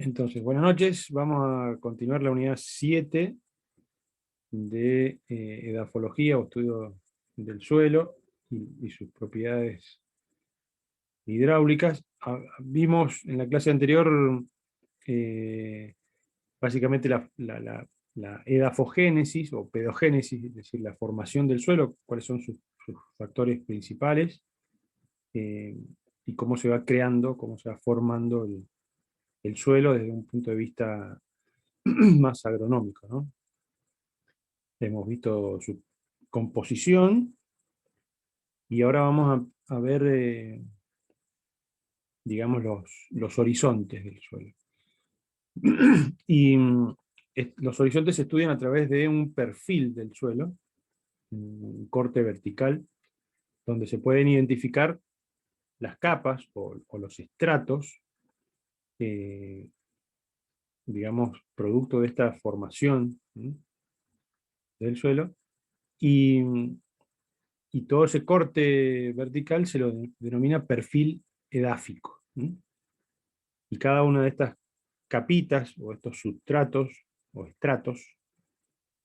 Entonces, buenas noches. Vamos a continuar la unidad 7 de edafología o estudio del suelo y sus propiedades hidráulicas. Vimos en la clase anterior eh, básicamente la edafogénesis o pedogénesis, es decir, la formación del suelo, cuáles son sus factores principales eh, y cómo se va creando, cómo se va formando el suelo desde un punto de vista más agronómico, ¿no? Hemos visto su composición y ahora vamos a ver, digamos, los horizontes del suelo. Y los horizontes se estudian a través de un perfil del suelo, un corte vertical, donde se pueden identificar las capas o los estratos, eh, digamos, producto de esta formación del suelo, y, y todo ese corte vertical se lo denomina perfil edáfico. Y cada una de estas capitas o estos substratos o estratos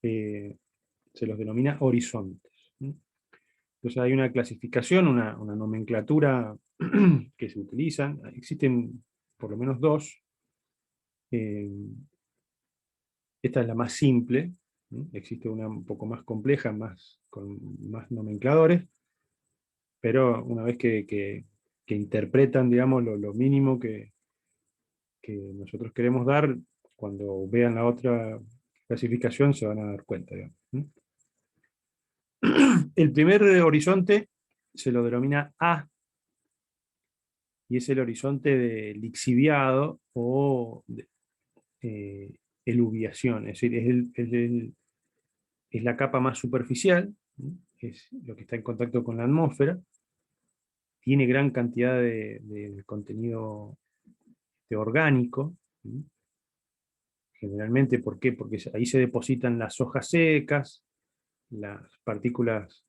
se los denomina horizontes. Entonces hay una clasificación, una nomenclatura que se utilizan. Existen por lo menos dos. Eh, Esta es la más simple. Existe una un poco más compleja, con más nomencladores, pero una vez que interpretan, digamos, lo mínimo que nosotros queremos dar, cuando vean la otra clasificación se van a dar cuenta, digamos. El primer horizonte se lo denomina A, y es el horizonte de lixiviado o eh, eluviación, es decir, es la capa más superficial, es lo que está en contacto con la atmósfera, tiene gran cantidad de contenido orgánico, generalmente, ¿por qué? Porque ahí se depositan las hojas secas, las partículas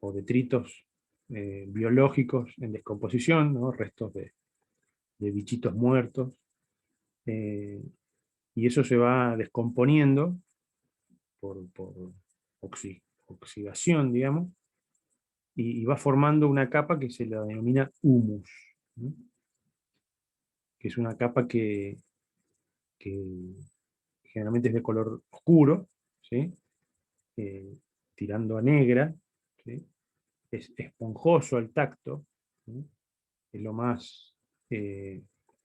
o detritos biológicos en descomposición, ¿no? Restos de bichitos muertos, eh, y eso se va descomponiendo por oxidación, digamos, y va formando una capa que se la denomina humus, ¿no? Que es una capa que generalmente es de color oscuro, ¿sí? Eh, tirando a negra, ¿sí? Es esponjoso al tacto, ¿sí? Es lo más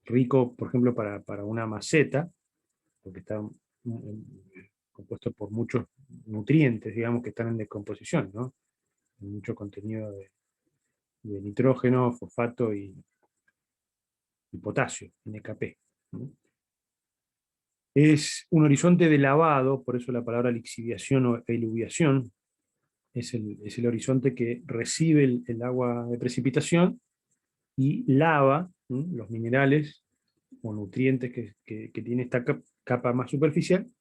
rico, por ejemplo, para una maceta, porque está compuesto por muchos nutrientes, digamos, que están en descomposición, ¿no? Mucho contenido de nitrógeno, fosfato y potasio, NKP, ¿no? Es un horizonte de lavado, por eso la palabra lixiviación o eluviación, es el horizonte que recibe el agua de precipitación y lava los minerales o nutrientes que tiene esta capa más superficial,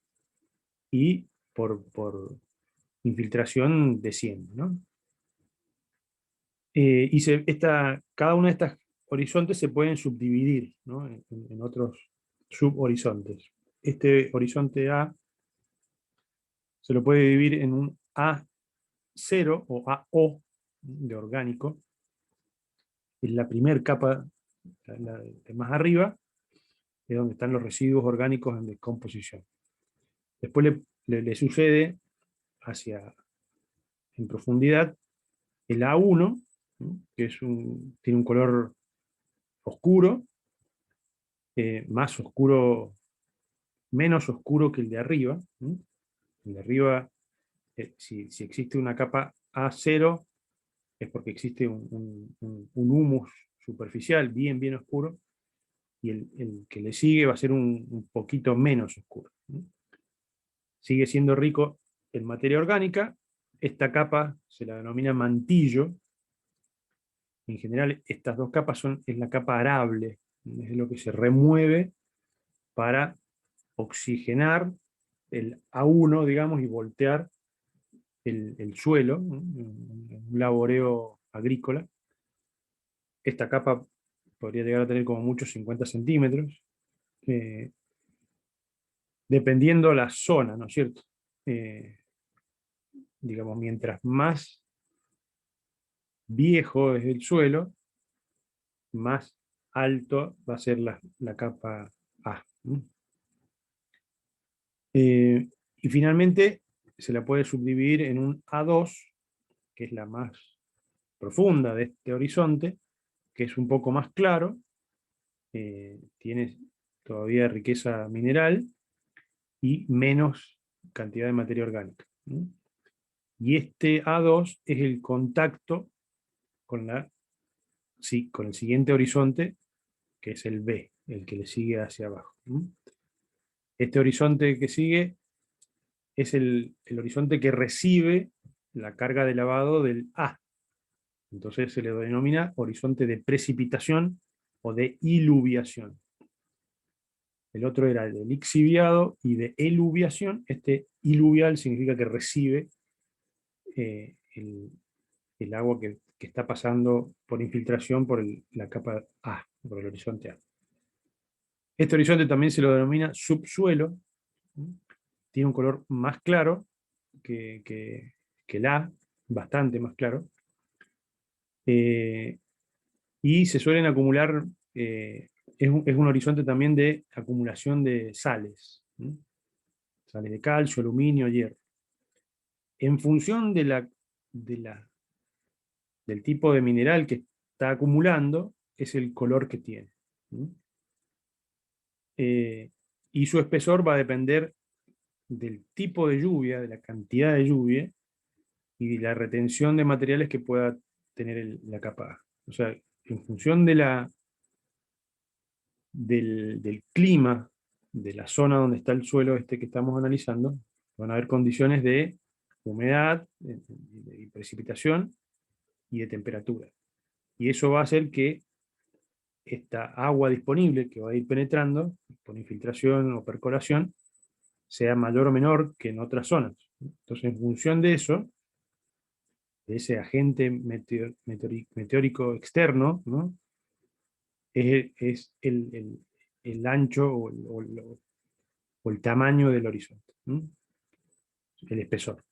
y por infiltración desciende, ¿no? Cada una de estas horizontes se pueden subdividir, ¿no? En otros subhorizontes. Este horizonte A se lo puede dividir en un A0 o AO de orgánico, es la primera capa, de más arriba, es donde están los residuos orgánicos en descomposición. Después le sucede hacia, en profundidad, el A1, ¿no? Que tiene un color oscuro, más oscuro, menos oscuro que el de arriba, ¿no? El de arriba, si existe una capa A0, es porque existe un humus superficial bien oscuro, y el que le sigue va a ser un poquito menos oscuro, ¿no? Sigue siendo rico en materia orgánica. Esta capa se la denomina mantillo. En general, estas dos capas es la capa arable, es lo que se remueve para oxigenar el A1, digamos, y voltear el suelo, ¿no? Un laboreo agrícola. Esta capa podría llegar a tener como mucho 50 centímetros. dependiendo la zona, ¿no es cierto? Eh, digamos, mientras más viejo es el suelo, más alto va a ser la capa A. ¿Mm? Y finalmente se la puede subdividir en un A2, que es la más profunda de este horizonte, que es un poco más claro, tiene todavía riqueza mineral y menos cantidad de materia orgánica. ¿Mm? Y este A2 es el contacto con, sí, con el siguiente horizonte, que es el B, el que le sigue hacia abajo. ¿Mm? Este horizonte que sigue es el horizonte que recibe la carga de lavado del A. Entonces se le denomina horizonte de precipitación o de iluviación. El otro era el de lixiviado y de eluviación. Este iluvial significa que recibe el agua que está pasando por infiltración por la capa A, por el horizonte A. Este horizonte también se lo denomina subsuelo. Tiene un color más claro que el A, bastante más claro. Eh, y se suelen acumular, es un horizonte también de acumulación de sales. Sales de calcio, aluminio, hierro. En función de la, del tipo de mineral que está acumulando, es el color que tiene. Eh, y su espesor va a depender del tipo de lluvia, de la cantidad de lluvia y de la retención de materiales que pueda tener la capa. O sea, en función del clima de la zona donde está el suelo este que estamos analizando, van a haber condiciones de humedad, de precipitación y de temperatura. Y eso va a hacer que esta agua disponible que va a ir penetrando por infiltración o percolación sea mayor o menor que en otras zonas. Entonces, en función de eso, de ese agente meteórico externo, ¿no? Es el ancho o el tamaño del horizonte, ¿no? El espesor.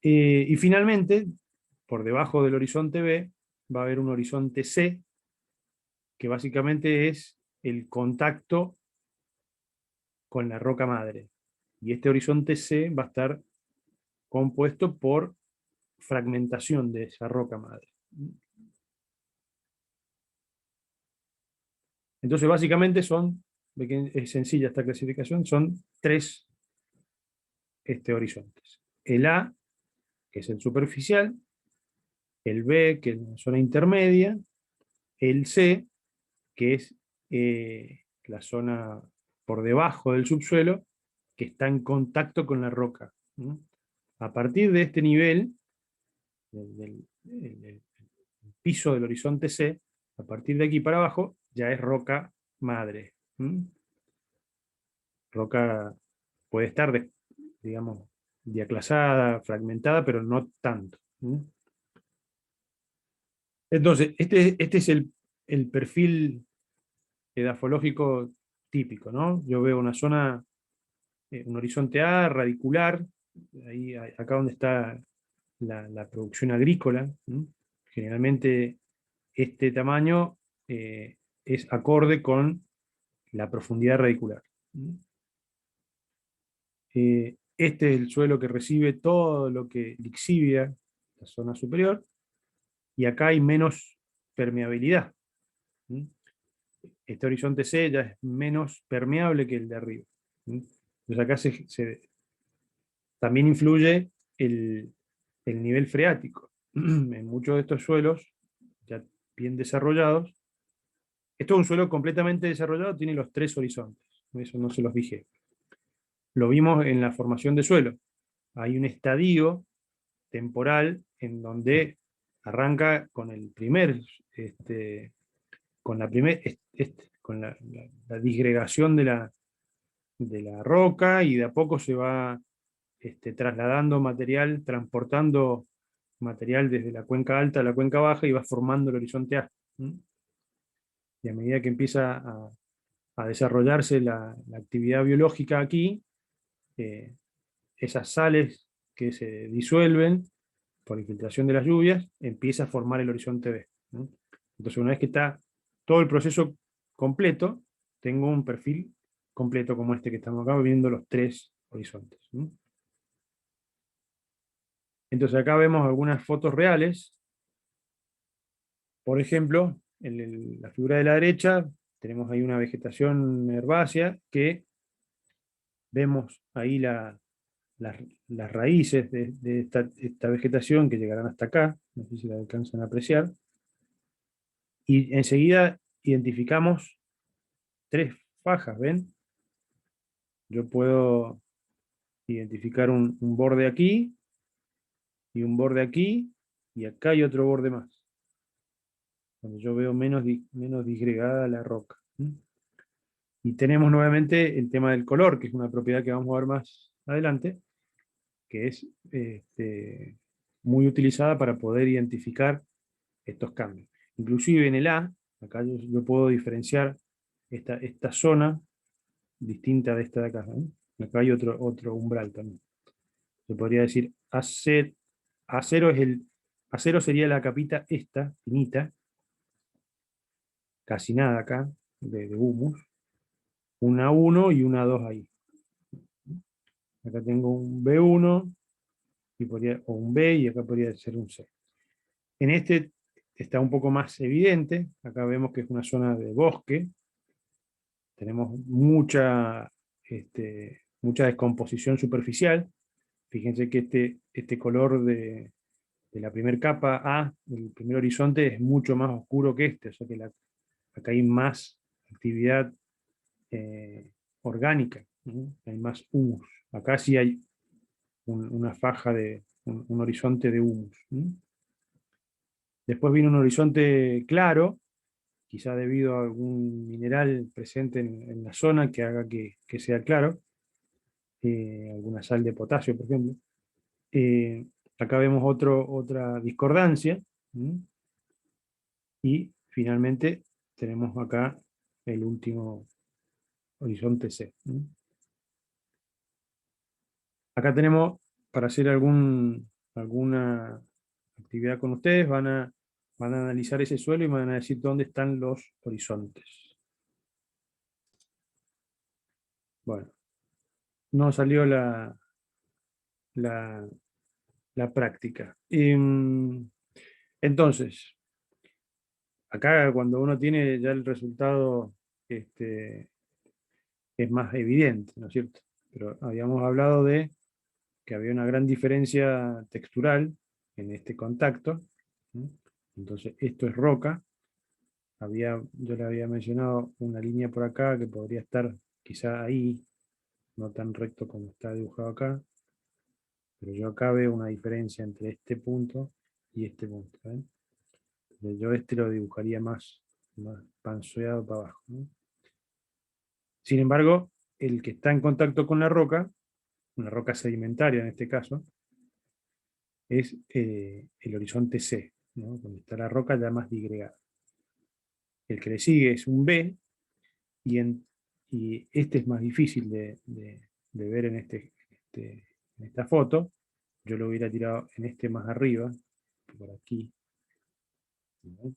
Y finalmente, por debajo del horizonte B, va a haber un horizonte C, que básicamente es el contacto con la roca madre. Y este horizonte C va a estar compuesto por fragmentación de esa roca madre. Entonces, básicamente es sencilla esta clasificación, son tres horizontes. El A, que es el superficial, el B, que es la zona intermedia, el C, que es la zona por debajo del subsuelo, que está en contacto con la roca. A partir de este nivel, del piso del horizonte C, a partir de aquí para abajo, ya es roca madre. Roca puede estar, digamos, diaclasada, fragmentada, pero no tanto. Entonces, este es el perfil edafológico típico, ¿no? Yo veo una zona, un horizonte A, radicular, ahí, acá donde está la producción agrícola. Generalmente este tamaño es acorde con la profundidad radicular. Este es el suelo que recibe todo lo que lixivia la zona superior, y acá hay menos permeabilidad. Este horizonte C ya es menos permeable que el de arriba. Entonces acá también influye el nivel freático. En muchos de estos suelos, ya bien desarrollados, esto es un suelo completamente desarrollado, tiene los tres horizontes. Eso no se los dije. Lo vimos en la formación de suelo. Hay un estadio temporal en donde arranca con el primer, con la primer, con la disgregación de la roca, y de a poco se va trasladando material, transportando material desde la cuenca alta a la cuenca baja, y va formando el horizonte A. Y a medida que empieza a desarrollarse la actividad biológica aquí, esas sales que se disuelven por infiltración de las lluvias, empieza a formar el horizonte B, ¿no? Entonces, una vez que está todo el proceso completo, tengo un perfil completo como este que estamos acá, viendo los tres horizontes, ¿no? Entonces acá vemos algunas fotos reales. Por ejemplo, en la figura de la derecha tenemos ahí una vegetación herbácea que vemos ahí las raíces de esta vegetación que llegarán hasta acá, no sé si la alcanzan a apreciar, y enseguida identificamos tres fajas, ¿ven? Yo puedo identificar un borde aquí, y un borde aquí, y acá hay otro borde más, donde yo veo menos disgregada la roca. Y tenemos nuevamente el tema del color, que es una propiedad que vamos a ver más adelante, que es muy utilizada para poder identificar estos cambios. Inclusive en el A, acá yo puedo diferenciar esta zona distinta de esta de acá, ¿no? Acá hay otro umbral también. Se podría decir A0 A0 sería la capita esta, finita, casi nada acá, de humus, un A1 y un A2 ahí. Acá tengo un B1 o un B, y acá podría ser un C. En este está un poco más evidente, acá vemos que es una zona de bosque, tenemos mucha descomposición superficial. Fíjense que este color de la primera capa A, del primer horizonte, es mucho más oscuro que este, o sea que acá hay más actividad orgánica, ¿no? Hay más humus. Acá sí hay una faja un horizonte de humus, ¿no? Después viene un horizonte claro, quizá debido a algún mineral presente en la zona que haga que sea claro, alguna sal de potasio, por ejemplo. Acá vemos otra discordancia, ¿sí? Y finalmente tenemos acá el último horizonte C, ¿sí? Acá tenemos, para hacer alguna actividad con ustedes, van a analizar ese suelo y van a decir dónde están los horizontes. Bueno, no salió la, la práctica. Entonces, acá cuando uno tiene ya el resultado, es más evidente, ¿no es cierto? Pero habíamos hablado de que había una gran diferencia textural en este contacto, ¿no? Entonces, esto es roca. Yo le había mencionado una línea por acá que podría estar quizá ahí, no tan recto como está dibujado acá, pero yo acá veo una diferencia entre este punto y este punto, ¿ven? Yo lo dibujaría más panzoeado para abajo, ¿no? Sin embargo, el que está en contacto con la roca, una roca sedimentaria en este caso, es el horizonte C, ¿no? Donde está la roca ya más disgregada. El que le sigue es un B, y, y este es más difícil de ver en esta foto. Yo lo hubiera tirado en este más arriba, por aquí, ¿no?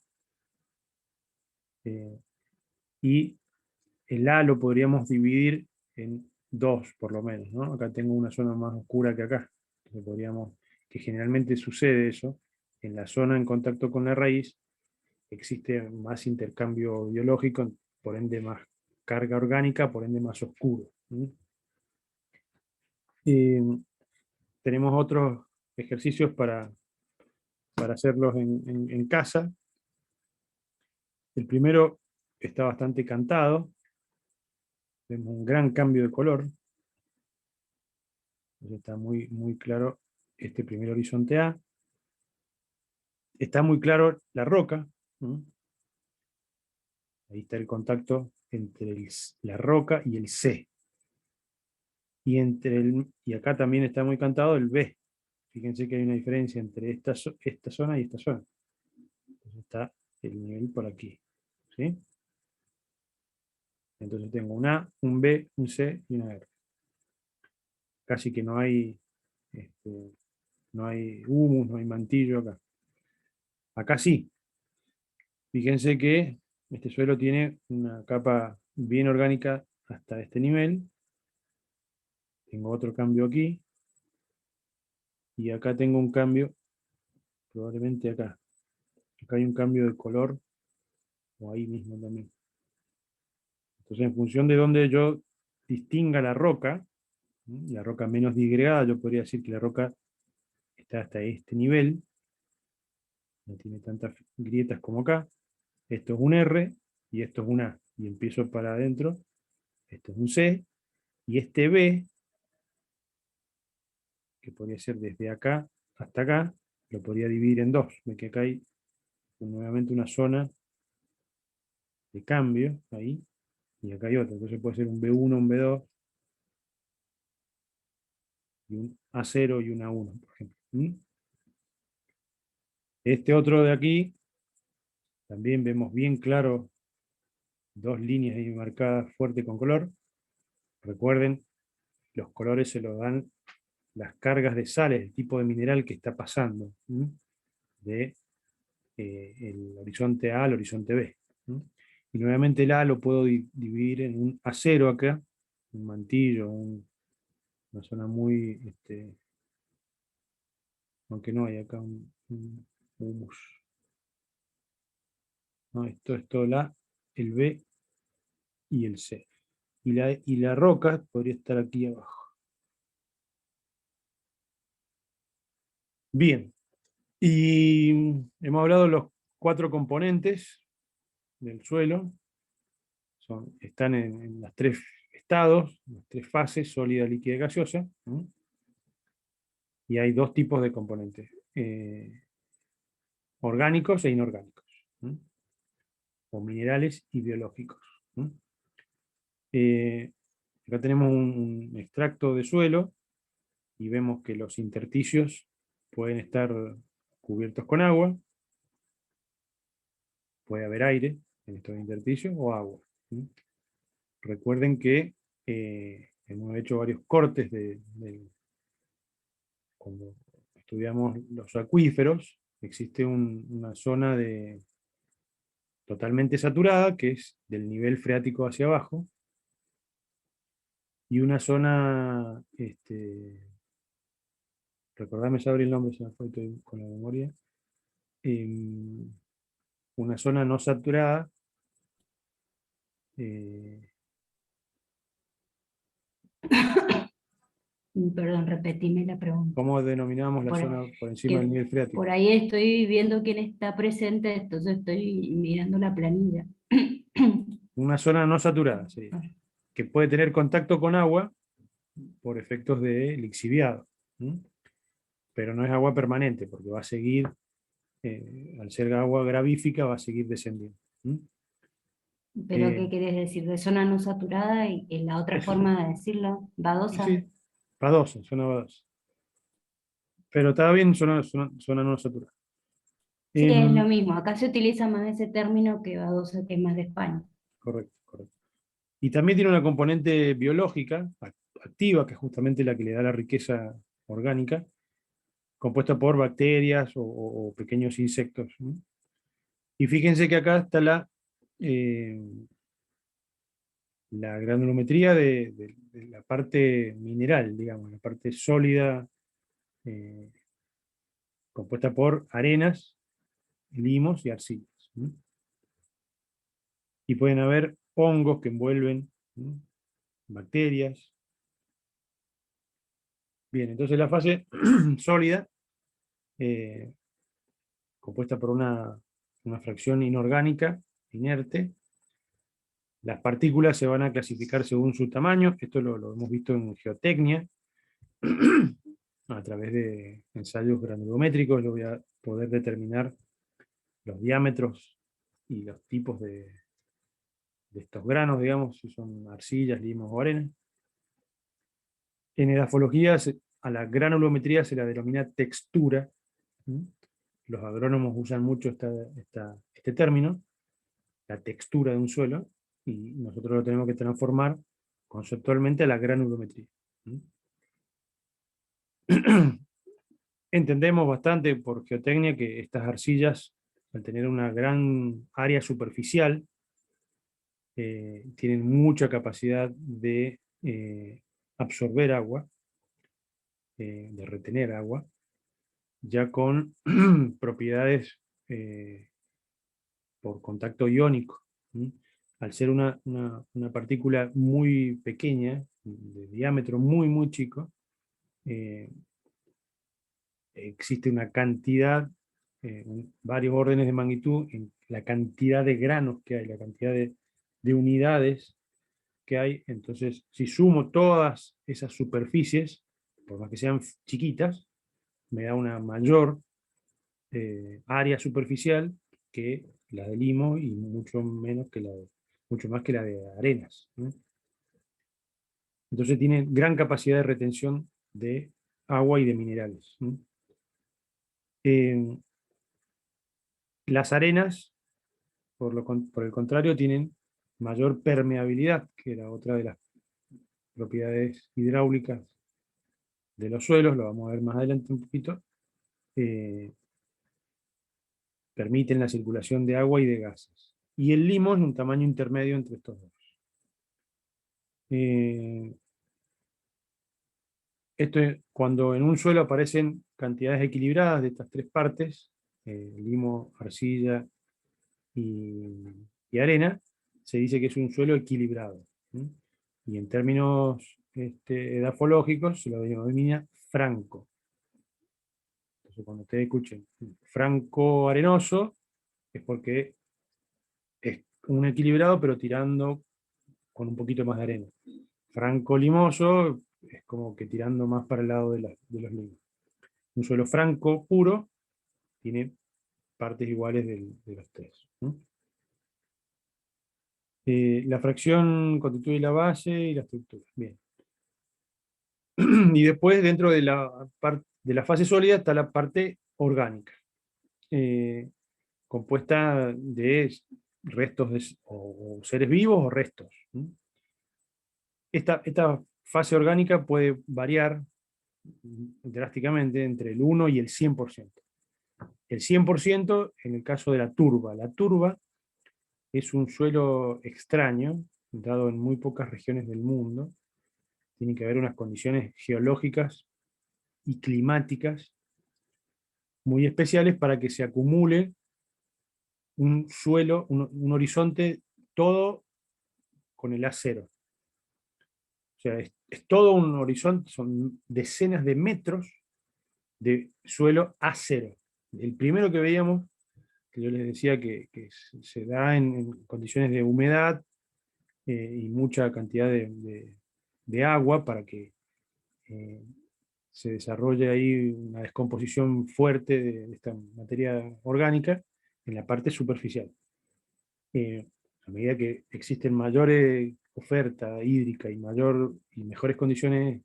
Y el A lo podríamos dividir en dos, por lo menos, ¿no? Acá tengo una zona más oscura que acá. Entonces que generalmente sucede eso, en la zona en contacto con la raíz existe más intercambio biológico, por ende más carga orgánica, por ende más oscuro, ¿no? Eh, Tenemos otros ejercicios para hacerlos en casa. El primero está bastante cantado, vemos un gran cambio de color. Está muy claro este primer horizonte A. Está muy claro la roca, ¿no? Ahí está el contacto entre la roca y el C. Y acá también está muy cantado el B. Fíjense que hay una diferencia entre esta zona y esta zona. Entonces está el nivel por aquí, ¿sí? Entonces tengo un A, un B, un C y una R. Casi que no hay, no hay humus, no hay mantillo acá. Acá sí. Fíjense que este suelo tiene una capa bien orgánica hasta este nivel. Tengo otro cambio aquí. Y acá tengo un cambio, probablemente acá. Acá hay un cambio de color, o ahí mismo también. Entonces, en función de donde yo distinga la roca menos disgregada, yo podría decir que la roca está hasta este nivel, no tiene tantas grietas como acá. Esto es un R y esto es un A. Y empiezo para adentro, esto es un C, y este B, que podría ser desde acá hasta acá, lo podría dividir en dos. Ve que acá hay nuevamente una zona de cambio, ahí, y acá hay otra. Entonces puede ser un B1, un B2, y un A0 y un A1, por ejemplo. Este otro de aquí, también vemos bien claro dos líneas ahí marcadas fuerte con color. Recuerden, los colores se los dan las cargas de sales, el tipo de mineral que está pasando de el horizonte A al horizonte B. Y nuevamente el A lo puedo dividir en un A0 acá, un mantillo, una zona muy, aunque no hay acá un humus. No, esto es todo el A, el B y el C. Y la roca podría estar aquí abajo. Bien, y hemos hablado de los 4 componentes del suelo. Están en las 3 estados, las 3 fases, sólida, líquida y gaseosa. Y hay 2 tipos de componentes, orgánicos e inorgánicos, o minerales y biológicos. Acá tenemos un extracto de suelo y vemos que los intersticios pueden estar cubiertos con agua, puede haber aire en estos intersticios o agua. Recuerden que hemos hecho varios cortes cuando estudiamos los acuíferos, existe una zona totalmente saturada, que es del nivel freático hacia abajo, y una zona, recordame saber el nombre, se me fue, estoy con la memoria, una zona no saturada, eh, Perdón, repetime la pregunta. ¿cómo denominamos la Por, zona por encima del que nivel por freático? ahí estoy viendo quién está presente, entonces estoy mirando la planilla. Una zona no saturada, sí, que puede tener contacto con agua por efectos de lixiviado, pero no es agua permanente, porque va a seguir, al ser agua gravífica, va a seguir descendiendo. Pero, ¿qué Eh, quieres decir? De zona no saturada y la otra es, forma de decirlo, sí, badosa. sí, Badosa, zona badosa. Pero está bien, zona no saturada. Sí, es lo Em, mismo. Acá se utiliza más ese término que badosa, que es más de España. correcto, correcto. Y también tiene una componente biológica, activa, que es justamente la que le da la riqueza orgánica, compuesta por bacterias o pequeños insectos. Y fíjense que acá está eh, la granulometría de la parte mineral, digamos, la parte sólida, eh, compuesta por arenas, limos y arcillas. Y pueden haber hongos que envuelven bacterias. Bien, entonces la fase sólida, eh, compuesta por una fracción inorgánica, inerte. Las partículas se van a clasificar según su tamaño. Esto lo hemos visto en geotecnia. A través de ensayos granulométricos yo voy a poder determinar los diámetros y los tipos de estos granos, digamos, si son arcillas, limos o arenas. En edafología a la granulometría se la denomina textura. Los agrónomos usan mucho este término, la textura de un suelo. y nosotros lo tenemos que transformar conceptualmente a la granulometría. Entendemos bastante por geotecnia que estas arcillas, al tener una gran área superficial, tienen mucha capacidad de absorber agua, de retener agua, ya con propiedades por contacto iónico. Al ser una partícula muy pequeña, de diámetro muy, muy chico, existe una cantidad, varios órdenes de magnitud, en la cantidad de granos que hay, la cantidad de unidades que hay. Entonces, si sumo todas esas superficies, por más que sean chiquitas, me da una mayor área superficial que la de limo y mucho más que la de arenas, ¿no? Entonces tiene gran capacidad de retención de agua y de minerales, ¿no? Las arenas, por el contrario, tienen mayor permeabilidad, que era otra de las propiedades hidráulicas de los suelos, lo vamos a ver más adelante un poquito. Permiten la circulación de agua y de gases. Y el limo es un tamaño intermedio entre estos dos. Esto es cuando en un suelo aparecen cantidades equilibradas de estas tres partes, limo, arcilla y arena, se dice que es un suelo equilibrado. Y en términos edafológicos se lo denomina franco. Entonces cuando ustedes escuchen franco arenoso, es porque es un equilibrado pero tirando con un poquito más de arena. Franco limoso es como que tirando más para el lado de los limos. Un suelo franco puro tiene partes iguales de los tres, ¿no? La fracción constituye la base y la estructura. Bien. Y después, dentro de la fase sólida, está la parte orgánica, compuesta de restos o seres vivos o restos, ¿no? Esta fase orgánica puede variar drásticamente entre el 1 y el 100%. El 100% en el caso de la turba. La turba es un suelo extraño, dado en muy pocas regiones del mundo. Tiene que haber unas condiciones geológicas y climáticas muy especiales para que se acumule un suelo, un horizonte, todo con el A0. O sea, es todo un horizonte, son decenas de metros de suelo A0. El primero que veíamos, que yo les decía que se da en condiciones de humedad y mucha cantidad de agua para que se desarrolle ahí una descomposición fuerte de esta materia orgánica en la parte superficial. A medida que existen mayores oferta hídrica y mejores condiciones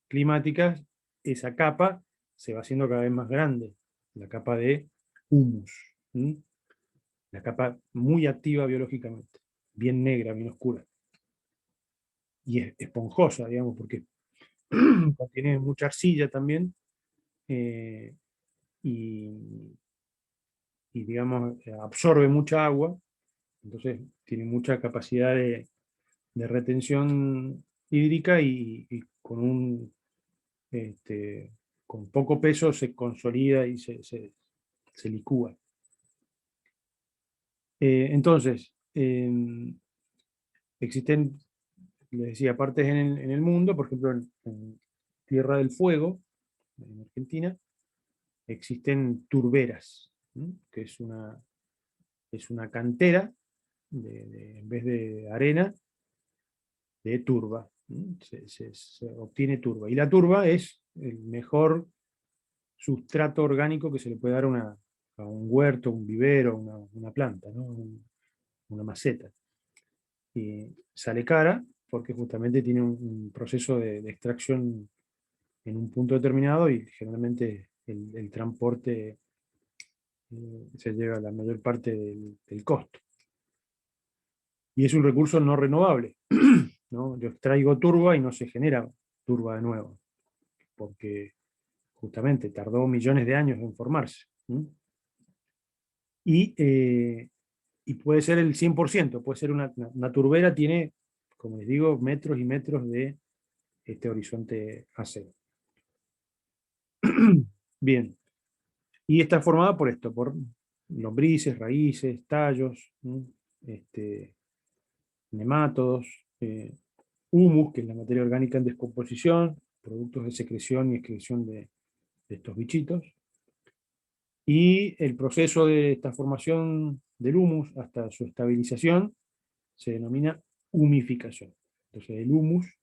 climáticas, esa capa se va haciendo cada vez más grande, la capa de humus, la capa muy activa biológicamente, bien negra, bien oscura, y es esponjosa, digamos, porque contiene mucha arcilla también, eh, y, digamos, absorbe mucha agua, entonces tiene mucha capacidad de retención hídrica y con poco peso se consolida y se licúa. Entonces, existen, les decía, partes en el mundo, por ejemplo, en Tierra del Fuego, en Argentina, existen turberas, que es una cantera, en vez de arena, de turba. Se obtiene turba. Y la turba es el mejor sustrato orgánico que se le puede dar a un huerto, un vivero, una planta, ¿no? Una maceta. Y sale cara porque justamente tiene un proceso de extracción en un punto determinado y generalmente el transporte se lleva la mayor parte del costo. Y es un recurso no renovable, ¿no? Yo extraigo turba y no se genera turba de nuevo, porque justamente tardó millones de años en formarse. ¿Mm? Y puede ser el 100%, puede ser una turbera, tiene, como les digo, metros y metros de este horizonte AC. Bien, y está formada por esto, por lombrices, raíces, tallos, ¿no? Nemátodos, humus, que es la materia orgánica en descomposición, productos de secreción y excreción de estos bichitos. Y el proceso de esta formación del humus hasta su estabilización se denomina humificación. Entonces el humus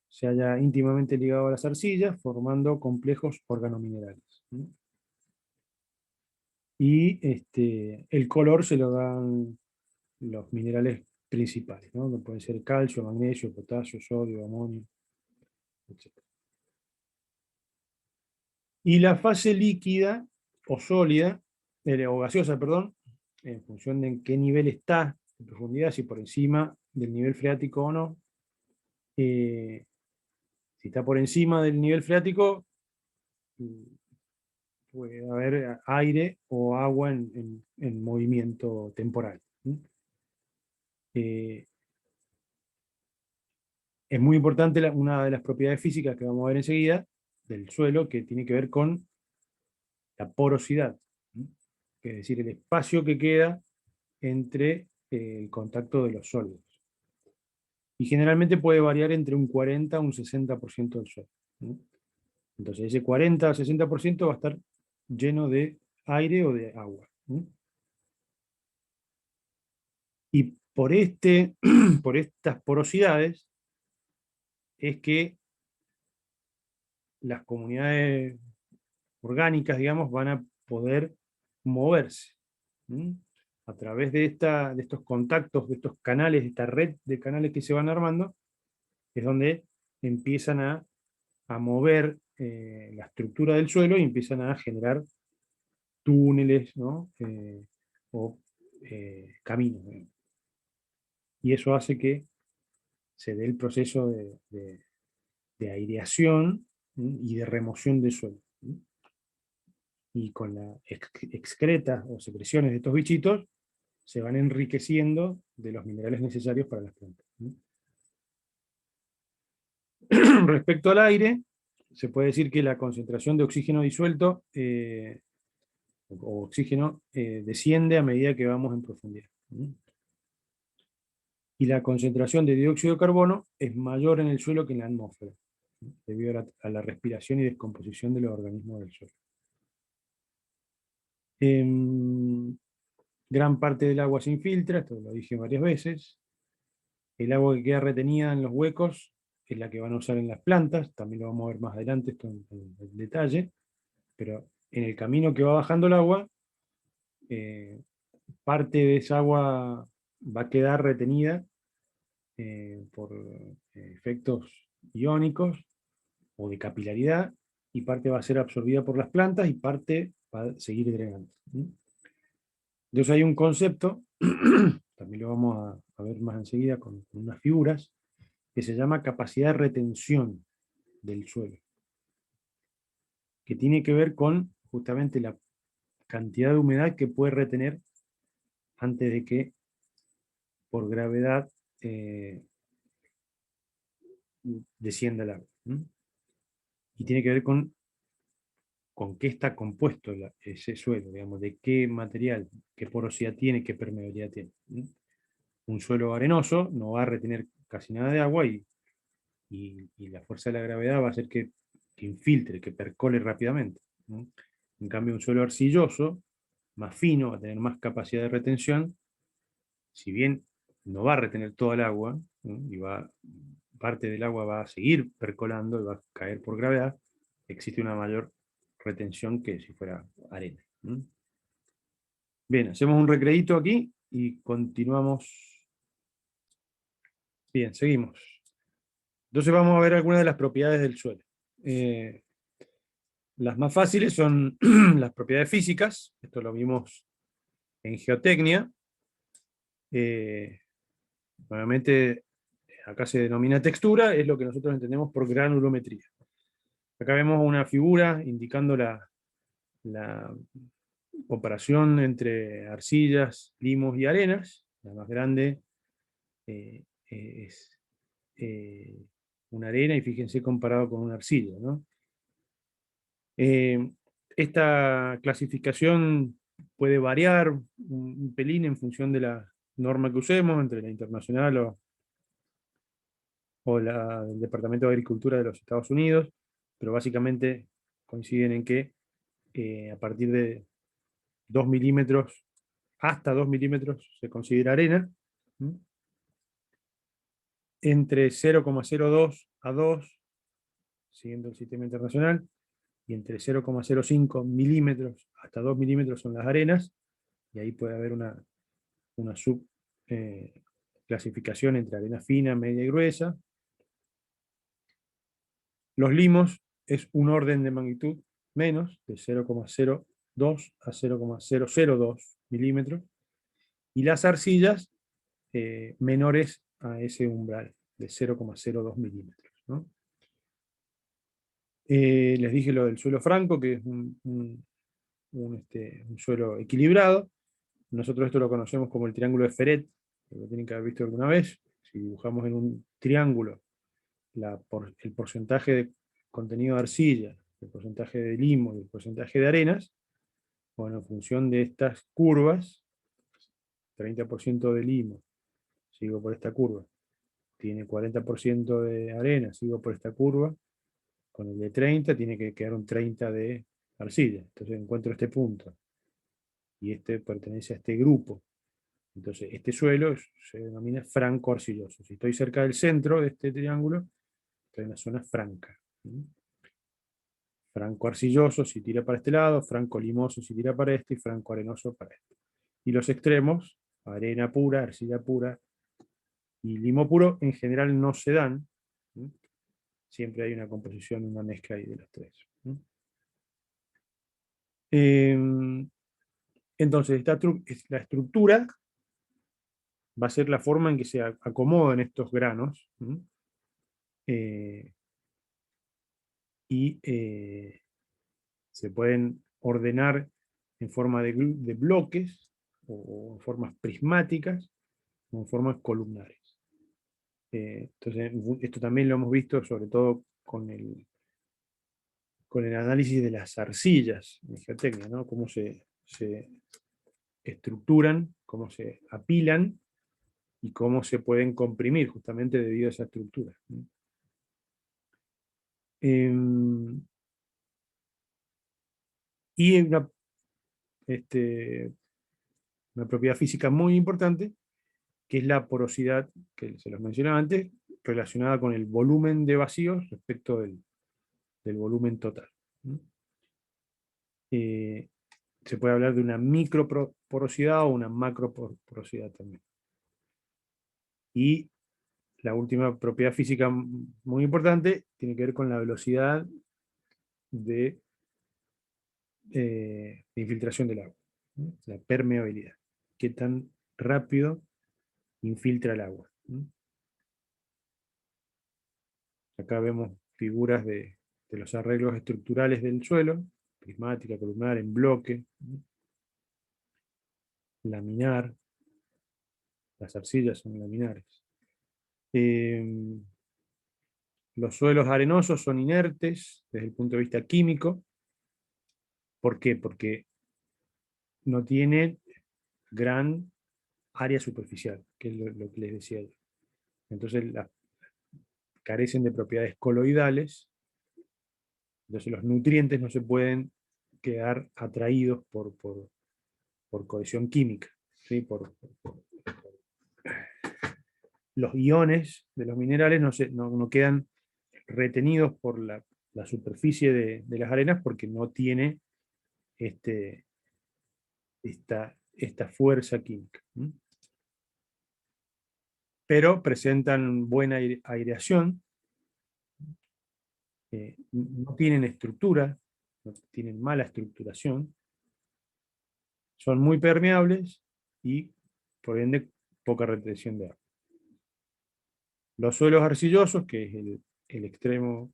se halla íntimamente ligado a las arcillas, formando complejos organominerales. ¿Sí? Y el color se lo dan los minerales principales, ¿no? Que pueden ser calcio, magnesio, potasio, sodio, amonio, etc. Y la fase líquida o sólida, o gaseosa, perdón, en función de en qué nivel está de profundidad, si por encima del nivel freático o no. Si está por encima del nivel freático, puede haber aire o agua en movimiento temporal. Eh, es muy importante una de las propiedades físicas que vamos a ver enseguida del suelo, que tiene que ver con la porosidad, es decir, el espacio que queda entre el contacto de los sólidos. Y generalmente puede variar entre un 40 a un 60% del suelo. Entonces ese 40 a 60% va a estar lleno de aire o de agua. Y por, por estas porosidades es que las comunidades orgánicas, digamos, van a poder moverse. ¿Mm? A través de estos contactos, de estos canales, de esta red de canales que se van armando, es donde empiezan a mover la estructura del suelo y empiezan a generar túneles, ¿no? O caminos. Y eso hace que se dé el proceso de aireación, y de remoción del suelo. Y con las excretas o secreciones de estos bichitos se van enriqueciendo de los minerales necesarios para las plantas. Respecto al aire, se puede decir que la concentración de oxígeno disuelto o oxígeno desciende a medida que vamos en profundidad. Y la concentración de dióxido de carbono es mayor en el suelo que en la atmósfera, debido a la respiración y descomposición de los organismos del suelo. Gran parte del agua se infiltra, esto lo dije varias veces. El agua que queda retenida en los huecos es la que van a usar en las plantas, también lo vamos a ver más adelante esto en detalle, pero en el camino que va bajando el agua, parte de esa agua va a quedar retenida por efectos iónicos o de capilaridad, y parte va a ser absorbida por las plantas y parte va a seguir drenando. Entonces hay un concepto, también lo vamos a ver más enseguida con unas figuras, que se llama capacidad de retención del suelo, que tiene que ver con justamente la cantidad de humedad que puede retener antes de que por gravedad descienda el agua. Y tiene que ver con qué está compuesto ese suelo, digamos, de qué material, qué porosidad tiene, qué permeabilidad tiene. Un suelo arenoso no va a retener casi nada de agua y la fuerza de la gravedad va a hacer que infiltre, que percole rápidamente. En cambio, un suelo arcilloso, más fino, va a tener más capacidad de retención, si bien no va a retener toda el agua, y parte del agua va a seguir percolando y va a caer por gravedad, existe una mayor retención que si fuera arena. Bien, hacemos un recreíto aquí y continuamos. Bien, seguimos. Entonces vamos a ver algunas de las propiedades del suelo. Las más fáciles son las propiedades físicas, esto lo vimos en geotecnia. Nuevamente, acá se denomina textura, es lo que nosotros entendemos por granulometría. Acá vemos una figura indicando la comparación entre arcillas, limos y arenas. La más grande es una arena, y fíjense comparado con una arcilla, ¿no? Esta clasificación puede variar un pelín en función de la norma que usemos, entre la internacional o la del Departamento de Agricultura de los Estados Unidos, pero básicamente coinciden en que a partir de 2 milímetros hasta 2 milímetros se considera arena. Entre 0,02 a 2, siguiendo el sistema internacional, y entre 0,05 milímetros hasta 2 milímetros son las arenas, y ahí puede haber una subclasificación entre arena fina, media y gruesa. Los limos es un orden de magnitud menos, de 0,02 a 0,002 milímetros, y las arcillas menores a ese umbral de 0,02 milímetros, ¿no? Les dije lo del suelo franco, que es un suelo equilibrado. Nosotros esto lo conocemos como el triángulo de Ferret, que lo tienen que haber visto alguna vez. Si dibujamos en un triángulo el porcentaje de contenido de arcilla, el porcentaje de limo y el porcentaje de arenas, bueno, en función de estas curvas, 30% de limo, sigo por esta curva, tiene 40% de arena, sigo por esta curva, con el de 30 tiene que quedar un 30 de arcilla. Entonces encuentro este punto, y este pertenece a este grupo. Entonces este suelo se denomina franco-arcilloso. Si estoy cerca del centro de este triángulo, estoy en una zona franca. Franco-arcilloso si tira para este lado, franco-limoso si tira para este, y franco-arenoso para este. Y los extremos, arena pura, arcilla pura y limo puro, en general no se dan. Siempre hay una composición, una mezcla ahí de los tres. Entonces, la estructura va a ser la forma en que se acomodan estos granos, y se pueden ordenar en forma de bloques, o en formas prismáticas, o en formas columnares. Entonces, esto también lo hemos visto sobre todo con el análisis de las arcillas en geotecnia, ¿no? Cómo se estructuran, cómo se apilan y cómo se pueden comprimir justamente debido a esa estructura. Y una propiedad física muy importante, que es la porosidad, que se los mencionaba antes, relacionada con el volumen de vacíos respecto del volumen total. Se puede hablar de una microporosidad o una macroporosidad también. Y la última propiedad física muy importante tiene que ver con la velocidad de infiltración del agua, ¿no? La permeabilidad. Qué tan rápido infiltra el agua. Acá vemos figuras de los arreglos estructurales del suelo: prismática, columnar, en bloque, laminar. Las arcillas son laminares. Los suelos arenosos son inertes desde el punto de vista químico. ¿Por qué? Porque no tienen gran área superficial, que es lo que les decía yo. Entonces carecen de propiedades coloidales, entonces los nutrientes no se pueden quedar atraídos por cohesión química, ¿sí? Los iones de los minerales no quedan retenidos por la superficie de las arenas, porque no tiene esta fuerza química. Pero presentan buena aireación, no tienen estructura, no tienen mala estructuración, son muy permeables y por ende poca retención de agua. Los suelos arcillosos, que es el extremo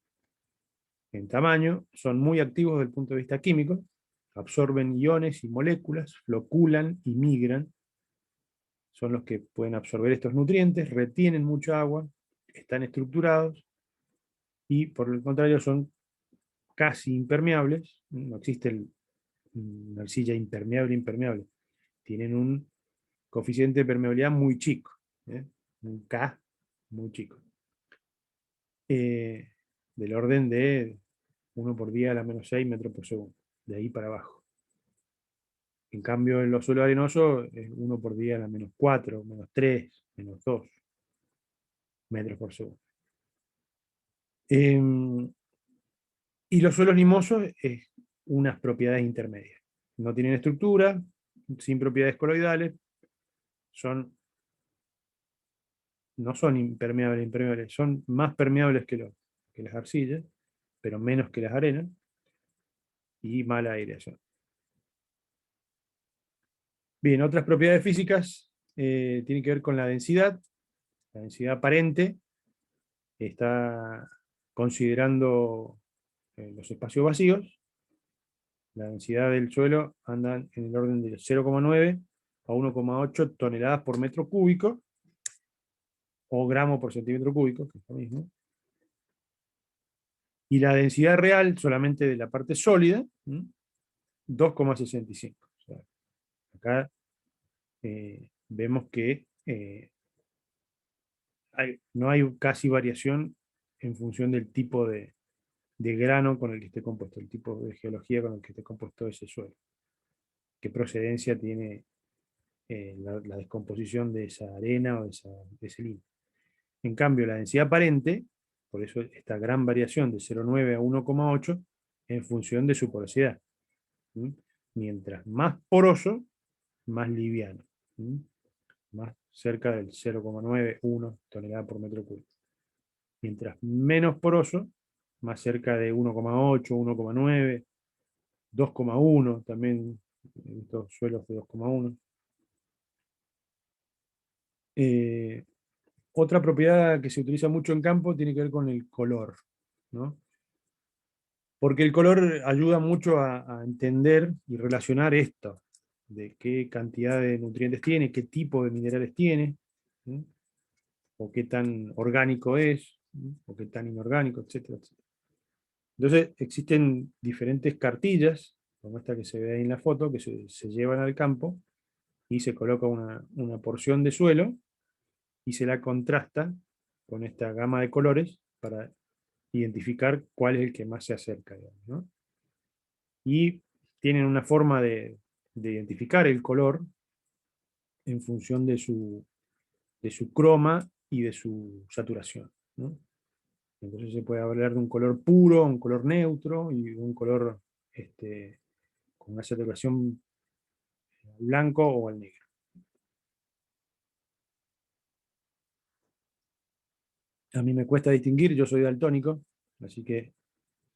en tamaño, son muy activos desde el punto de vista químico, absorben iones y moléculas, floculan y migran, son los que pueden absorber estos nutrientes, retienen mucha agua, están estructurados, y por el contrario son casi impermeables, no existe una arcilla impermeable, tienen un coeficiente de permeabilidad muy chico, un K muy chico, eh, del orden de 1 por 10 a la menos 6 metros por segundo, de ahí para abajo. En cambio, en los suelos arenosos es 1 por 10 a la menos 4, menos 3, menos 2 metros por segundo. Y los suelos limosos es unas propiedades intermedias. No tienen estructura, sin propiedades coloidales, no son impermeables, son más permeables que las arcillas, pero menos que las arenas, y mala aireación. Bien, otras propiedades físicas tienen que ver con la densidad. La densidad aparente está considerando los espacios vacíos. La densidad del suelo anda en el orden de 0,9 a 1,8 toneladas por metro cúbico, o gramos por centímetro cúbico, que es lo mismo. Y la densidad real, solamente de la parte sólida, 2,65. O sea, acá vemos que no hay casi variación en función del tipo de grano con el que esté compuesto, el tipo de geología con el que esté compuesto ese suelo, qué procedencia tiene la descomposición de esa arena o de ese limo. En cambio, la densidad aparente, por eso esta gran variación de 0,9 a 1,8, en función de su porosidad. Mientras más poroso, más liviano. Más cerca del 0,91 tonelada por metro cúbico. Mientras menos poroso, más cerca de 1,8, 1,9, 2,1, también estos suelos de 2,1. Otra propiedad que se utiliza mucho en campo tiene que ver con el color, ¿no? Porque el color ayuda mucho a entender y relacionar esto, de qué cantidad de nutrientes tiene, qué tipo de minerales tiene, ¿sí? O qué tan orgánico es, ¿sí? O qué tan inorgánico, etcétera, etcétera. Entonces existen diferentes cartillas, como esta que se ve ahí en la foto, que se llevan al campo y se coloca una porción de suelo y se la contrasta con esta gama de colores para identificar cuál es el que más se acerca, digamos, ¿no? Y tienen una forma de identificar el color en función de su croma y de su saturación, ¿no? Entonces se puede hablar de un color puro, un color neutro y un color con una saturación al blanco o al negro. A mí me cuesta distinguir, yo soy daltónico, así que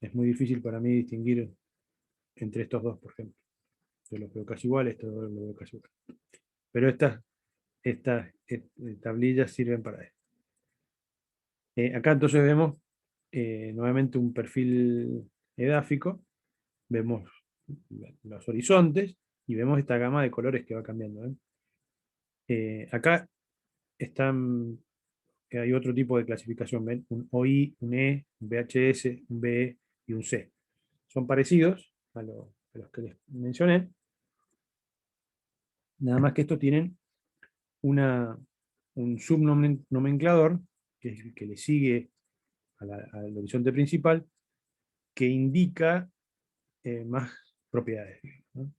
es muy difícil para mí distinguir entre estos dos, por ejemplo. Yo los veo casi iguales, estos dos los veo casi iguales. Pero estas tablillas sirven para eso. Acá entonces vemos nuevamente un perfil edáfico, vemos los horizontes y vemos esta gama de colores que va cambiando. Acá están, hay otro tipo de clasificación, ¿ven? Un OI, un E, un VHS, un BE y un C. Son parecidos a los que les mencioné, nada más que estos tienen un subnomenclador, que es el que le sigue al horizonte principal, que indica más propiedades, ¿no?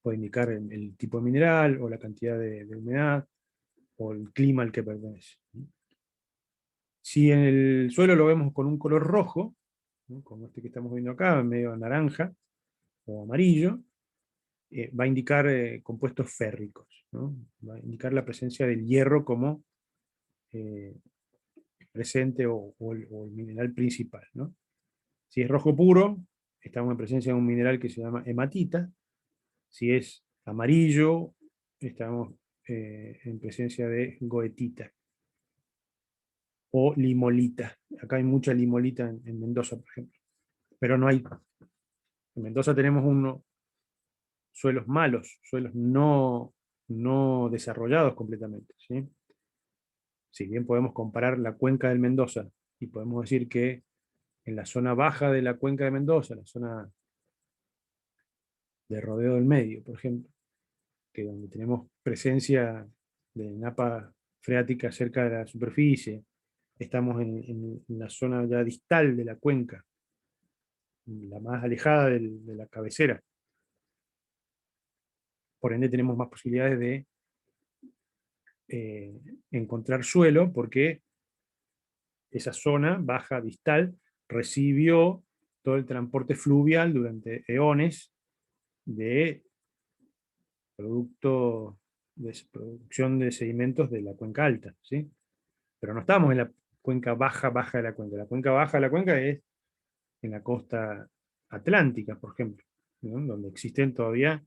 Puede indicar el tipo de mineral, o la cantidad de humedad, o el clima al que pertenece. Si en el suelo lo vemos con un color rojo, ¿no? Como este que estamos viendo acá, medio naranja o amarillo, va a indicar compuestos férricos, ¿no? Va a indicar la presencia del hierro como eh, presente o el mineral principal, ¿no? Si es rojo puro, estamos en presencia de un mineral que se llama hematita. Si es amarillo, estamos en presencia de goetita. o limolita. Acá hay mucha limolita en Mendoza, por ejemplo. Pero no hay. En Mendoza tenemos unos suelos malos, suelos no desarrollados completamente, ¿sí? Si bien podemos comparar la cuenca del Mendoza y podemos decir que en la zona baja de la cuenca de Mendoza, la zona de Rodeo del Medio, por ejemplo, que donde tenemos presencia de napa freática cerca de la superficie, estamos en la zona ya distal de la cuenca, la más alejada de la cabecera. Por ende tenemos más posibilidades de encontrar suelo porque esa zona baja distal recibió todo el transporte fluvial durante eones de producto de producción de sedimentos de la cuenca alta, ¿sí? Pero no estamos en la cuenca baja, baja de la cuenca. La cuenca baja de la cuenca es en la costa atlántica, por ejemplo, ¿no? Donde existen todavía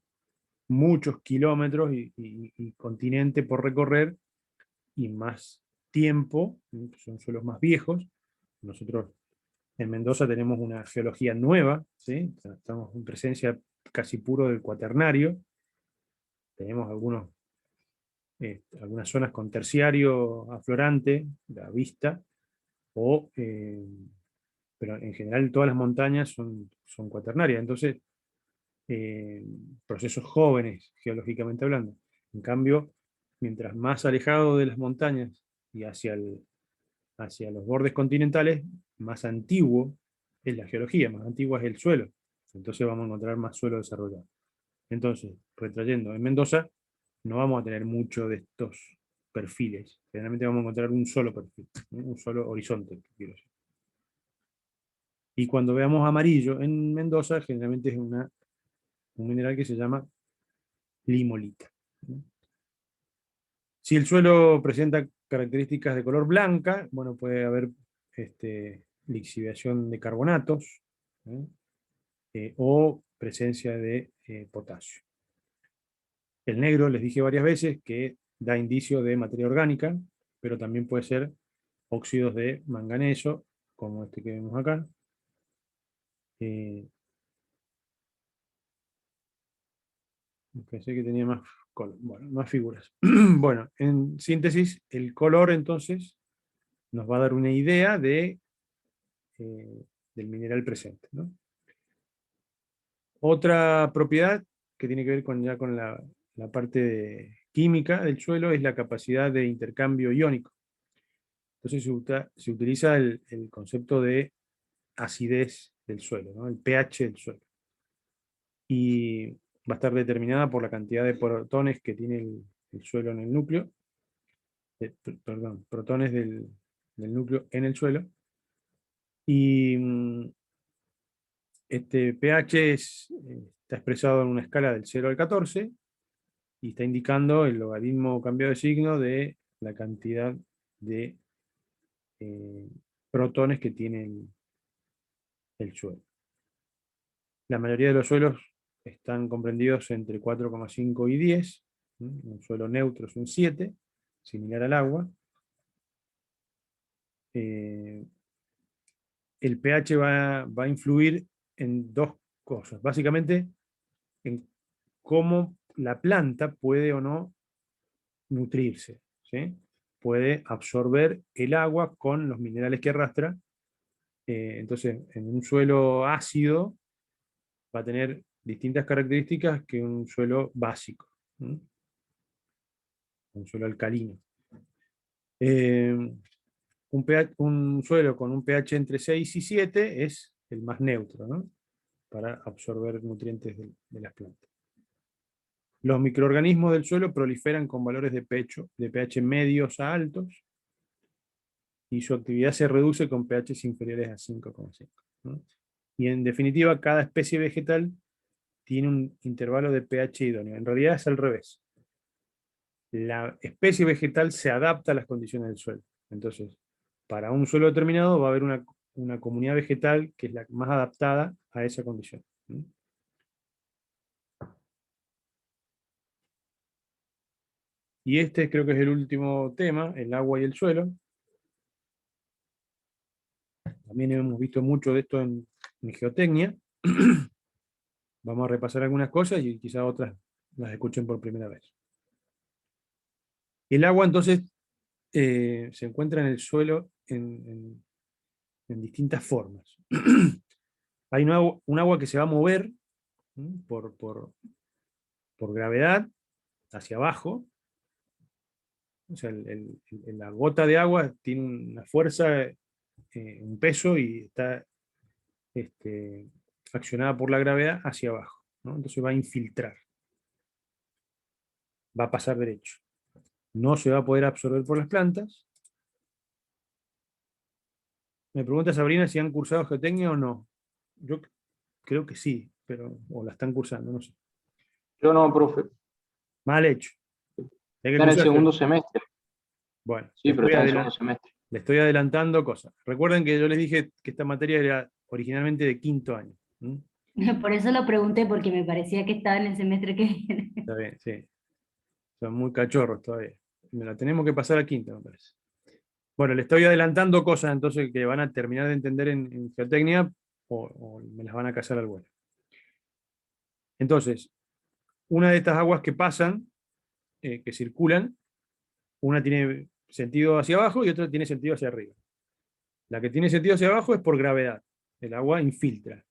muchos kilómetros y continente por recorrer y más tiempo, ¿no? Son suelos más viejos. Nosotros en Mendoza tenemos una geología nueva, ¿sí? O sea, estamos en presencia casi puro del cuaternario. Tenemos algunas zonas con terciario aflorante, la vista, pero en general todas las montañas son cuaternarias. Entonces, procesos jóvenes, geológicamente hablando. En cambio, mientras más alejado de las montañas y hacia los bordes continentales, más antiguo es la geología, más antiguo es el suelo. Entonces vamos a encontrar más suelo desarrollado. Entonces, retrayendo, en Mendoza no vamos a tener mucho de estos perfiles. Generalmente vamos a encontrar un solo perfil, ¿no? Un solo horizonte, quiero decir. Y cuando veamos amarillo en Mendoza, generalmente es un mineral que se llama limolita, ¿no? Si el suelo presenta características de color blanca, bueno, puede haber lixiviación de carbonatos, ¿no? O presencia de potasio. El negro, les dije varias veces, que da indicio de materia orgánica, pero también puede ser óxidos de manganeso, como este que vemos acá. Pensé que tenía más color, bueno, más figuras. Bueno, en síntesis, el color entonces nos va a dar una idea del mineral presente, ¿no? Otra propiedad que tiene que ver ya con la parte química del suelo es la capacidad de intercambio iónico. Entonces se utiliza el concepto de acidez del suelo, ¿no? El pH del suelo. Y va a estar determinada por la cantidad de protones que tiene el suelo en el núcleo, perdón, protones del núcleo en el suelo. Y este pH está expresado en una escala del 0 al 14 y está indicando el logaritmo cambiado de signo de la cantidad de eh, protones que tiene el suelo. La mayoría de los suelos están comprendidos entre 4,5 y 10. Un suelo neutro es un 7, similar al agua. El pH va a influir en dos cosas. Básicamente, en cómo la planta puede o no nutrirse, ¿sí? Puede absorber el agua con los minerales que arrastra. Entonces, en un suelo ácido va a tener distintas características que un suelo básico, ¿sí? Un suelo alcalino. Un suelo con un pH entre 6 y 7 es el más neutro, ¿no? Para absorber nutrientes de las plantas. Los microorganismos del suelo proliferan con valores de pH medios a altos y su actividad se reduce con pHs inferiores a 5,5, ¿no? Y en definitiva, cada especie vegetal tiene un intervalo de pH idóneo. En realidad es al revés. La especie vegetal se adapta a las condiciones del suelo. Entonces, para un suelo determinado va a haber una comunidad vegetal que es la más adaptada a esa condición, ¿no? Y este creo que es el último tema, el agua y el suelo. también hemos visto mucho de esto en geotecnia. Vamos a repasar algunas cosas y quizá otras las escuchen por primera vez. El agua entonces se encuentra en el suelo en distintas formas. Hay un agua que se va a mover por gravedad hacia abajo. O sea, la gota de agua tiene una fuerza, un peso, y está accionada por la gravedad hacia abajo, ¿no? Entonces va a infiltrar, va a pasar derecho. No se va a poder absorber por las plantas. Me pregunta Sabrina si han cursado geotecnia o no. Yo creo que sí, pero o la están cursando, no sé. Yo no, profe. Mal hecho. Hay que Está en el cursar segundo geotecnia. semestre. Bueno, Sí, pero está en el segundo semestre. le estoy adelantando cosas. Recuerden que yo les dije que esta materia era originalmente de quinto año. Por eso lo pregunté, porque me parecía que estaba en el semestre que viene. Está bien, sí. Son muy cachorros todavía. Me la tenemos que pasar a quinto, me parece. Bueno, le estoy adelantando cosas entonces que van a terminar de entender en geotecnia o me las van a casar al vuelo. Entonces, una de estas aguas que pasan, que circulan, una tiene sentido hacia abajo y otra tiene sentido hacia arriba. La que tiene sentido hacia abajo es por gravedad. El agua infiltra.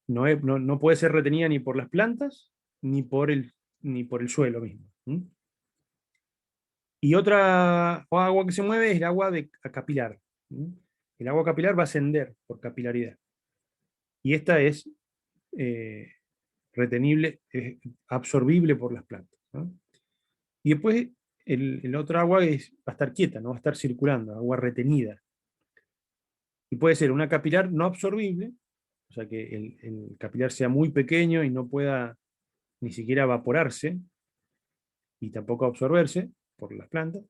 No puede ser retenida ni por las plantas ni por el suelo mismo. Y otra agua que se mueve es el agua capilar. El agua capilar va a ascender por capilaridad. Y esta es retenible, absorbible por las plantas, ¿no? Y después el otro agua va a estar quieta, no va a estar circulando, agua retenida. Y puede ser una capilar no absorbible, o sea que el capilar sea muy pequeño y no pueda ni siquiera evaporarse y tampoco absorberse por las plantas,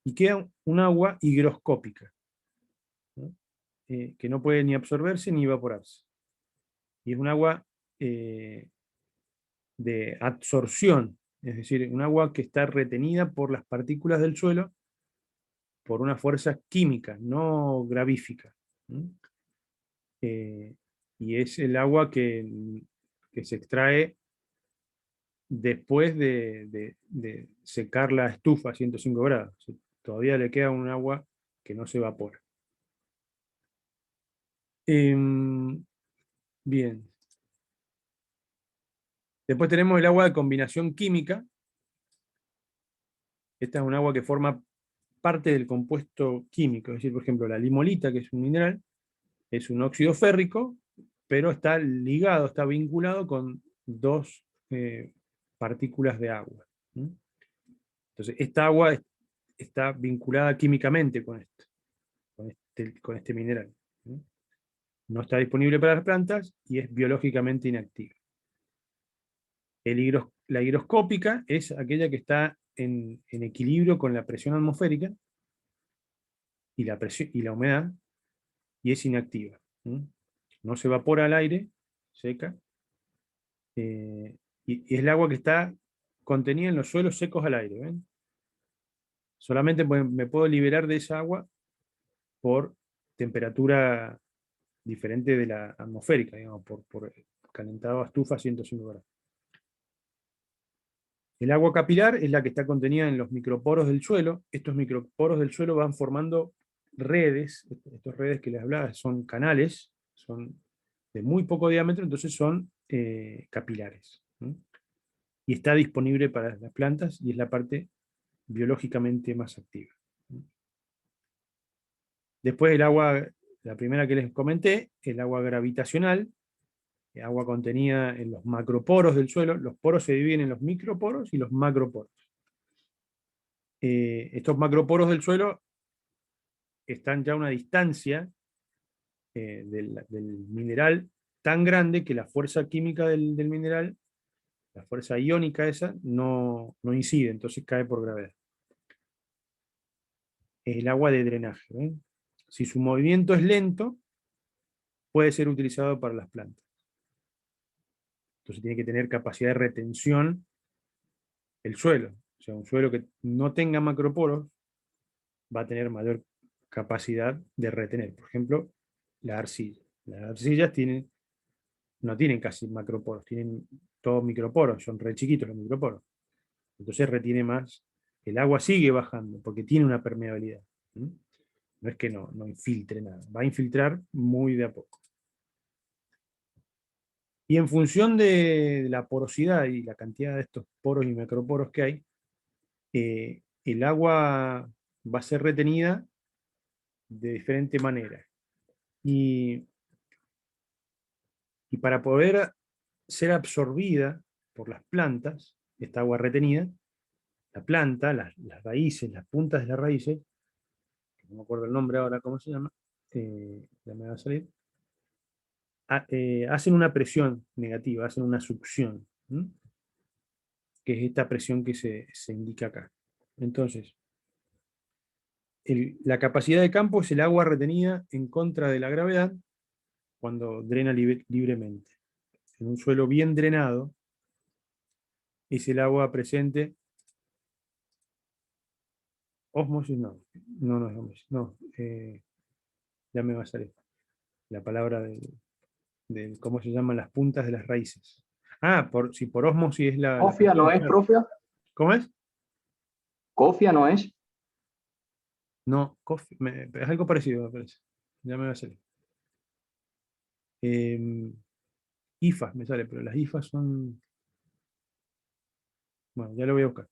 y queda un agua higroscópica, ¿no? Que no puede ni absorberse ni evaporarse. Y es un agua de absorción, es decir, un agua que está retenida por las partículas del suelo por una fuerza química, no gravífica. Y es el agua que se extrae después de secar la estufa a 105 grados. Todavía le queda un agua que no se evapora. Bien. Después tenemos el agua de combinación química. Esta es un agua que forma parte del compuesto químico. Es decir, por ejemplo, la limolita, que es un mineral, es un óxido férrico, pero está ligado, está vinculado con dos partículas de agua. Entonces, esta agua está vinculada químicamente con este mineral. No está disponible para las plantas y es biológicamente inactiva. La higroscópica es aquella que está en equilibrio con la presión atmosférica y la humedad, y es inactiva. No se evapora al aire, seca, y es el agua que está contenida en los suelos secos al aire. ¿Ven? Solamente me puedo liberar de esa agua por temperatura diferente de la atmosférica, digamos, por calentado a estufa a 105 grados. El agua capilar es la que está contenida en los microporos del suelo. Estos microporos del suelo van formando redes. Estas redes que les hablaba son canales, son de muy poco diámetro, entonces son capilares. Y está disponible para las plantas y es la parte biológicamente más activa. Después el agua, la primera que les comenté, el agua gravitacional, agua contenida en los macroporos del suelo. Los poros se dividen en los microporos y los macroporos. Estos macroporos del suelo están ya a una distancia del mineral tan grande que la fuerza química del mineral, la fuerza iónica esa, no incide, entonces cae por gravedad. Es el agua de drenaje. ¿Ven? Si su movimiento es lento, puede ser utilizado para las plantas. Entonces tiene que tener capacidad de retención el suelo. O sea, un suelo que no tenga macroporos va a tener mayor capacidad de retener. Por ejemplo, la arcilla. Las arcillas no tienen casi macroporos, tienen todos microporos, son re chiquitos los microporos. Entonces retiene más. El agua sigue bajando porque tiene una permeabilidad. No es que no infiltre nada, va a infiltrar muy de a poco. Y en función de la porosidad y la cantidad de estos poros y macroporos que hay, el agua va a ser retenida de diferente manera. Y para poder ser absorbida por las plantas, esta agua retenida, la planta, las raíces, las puntas de las raíces, no me acuerdo el nombre ahora, ¿cómo se llama? Ya me va a salir. Hacen una presión negativa, hacen una succión, que es esta presión que se indica acá. Entonces, la capacidad de campo es el agua retenida en contra de la gravedad cuando drena libremente. En un suelo bien drenado, es el agua presente. Ósmosis, no es ósmosis, no. Ya me va a salir la palabra de cómo se llaman las puntas de las raíces. Si por ósmosis es la ¿Cofia no presión, es, claro. profe? ¿Cómo es? ¿Cofia no es? No, es algo parecido, me parece. Ya me va a salir. IFAS me sale, pero las IFAS son... Bueno, ya lo voy a buscar.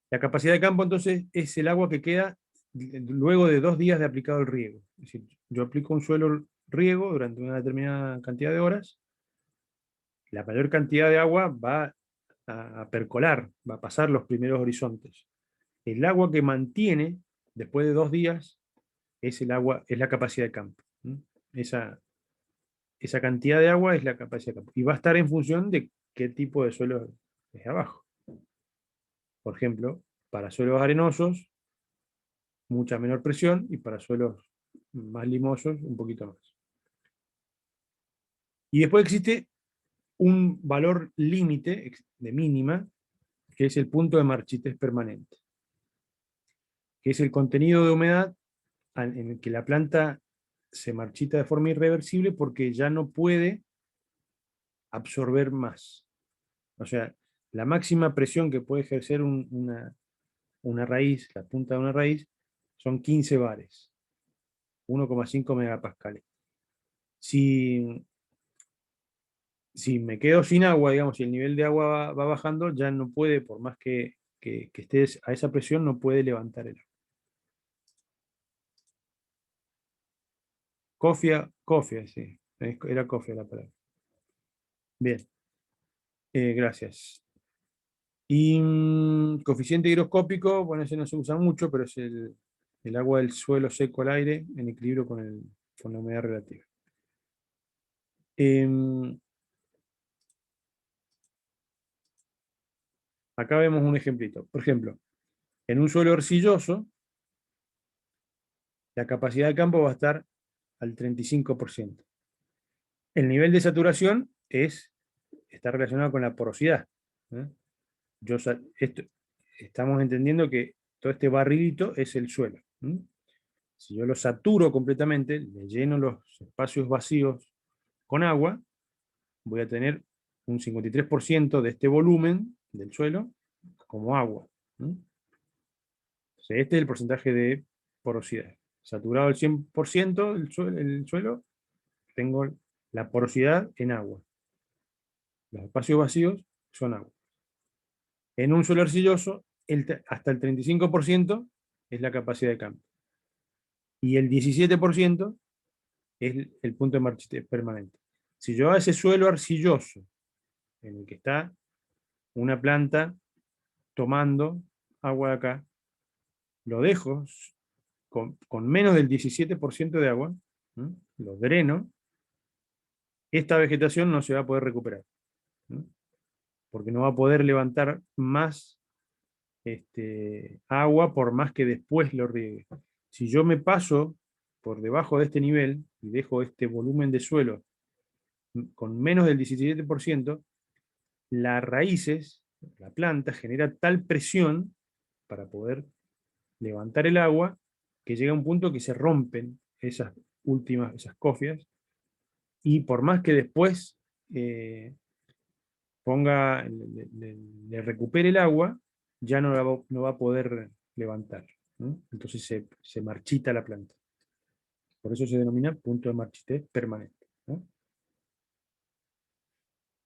La capacidad de campo, entonces, es el agua que queda luego de 2 días de aplicado el riego. Es decir, yo aplico un suelo riego durante una determinada cantidad de horas, la mayor cantidad de agua va a percolar, va a pasar los primeros horizontes. El agua que mantiene después de 2 días es la capacidad de campo. Esa cantidad de agua es la capacidad de campo. Y va a estar en función de qué tipo de suelo es abajo. Por ejemplo, para suelos arenosos, mucha menor presión, y para suelos más limosos, un poquito más. Y después existe un valor límite de mínima, que es el punto de marchitez permanente, que es el contenido de humedad en el que la planta se marchita de forma irreversible porque ya no puede absorber más. O sea, la máxima presión que puede ejercer una raíz, la punta de una raíz, son 15 bares, 1,5 megapascales. Si me quedo sin agua, digamos, si el nivel de agua va bajando, ya no puede, por más que estés a esa presión, no puede levantar el agua. Cofia, sí. Era cofia la palabra. Bien. Gracias. Y coeficiente higroscópico, bueno, ese no se usa mucho, pero es el agua del suelo seco al aire en equilibrio con la humedad relativa. Acá vemos un ejemplito. Por ejemplo, en un suelo arcilloso, la capacidad de campo va a estar al 35%. El nivel de saturación está relacionado con la porosidad. Estamos entendiendo que todo este barrilito es el suelo. Si yo lo saturo completamente, le lleno los espacios vacíos con agua, voy a tener un 53% de este volumen del suelo como agua. Entonces, este es el porcentaje de porosidad. Saturado al 100% el suelo, tengo la porosidad en agua. Los espacios vacíos son agua. En un suelo arcilloso, hasta el 35% es la capacidad de campo. Y el 17% es el punto de marchitez permanente. Si yo a ese suelo arcilloso, en el que está una planta tomando agua de acá, lo dejo con menos del 17% de agua, lo dreno, esta vegetación no se va a poder recuperar, porque no va a poder levantar más agua por más que después lo riegue. Si yo me paso por debajo de este nivel y dejo este volumen de suelo con menos del 17%, las raíces, la planta genera tal presión para poder levantar el agua, que llega a un punto que se rompen esas cofias, y por más que después le recupere el agua, ya no va a poder levantar, ¿no? Entonces se marchita la planta. Por eso se denomina punto de marchitez permanente, ¿no?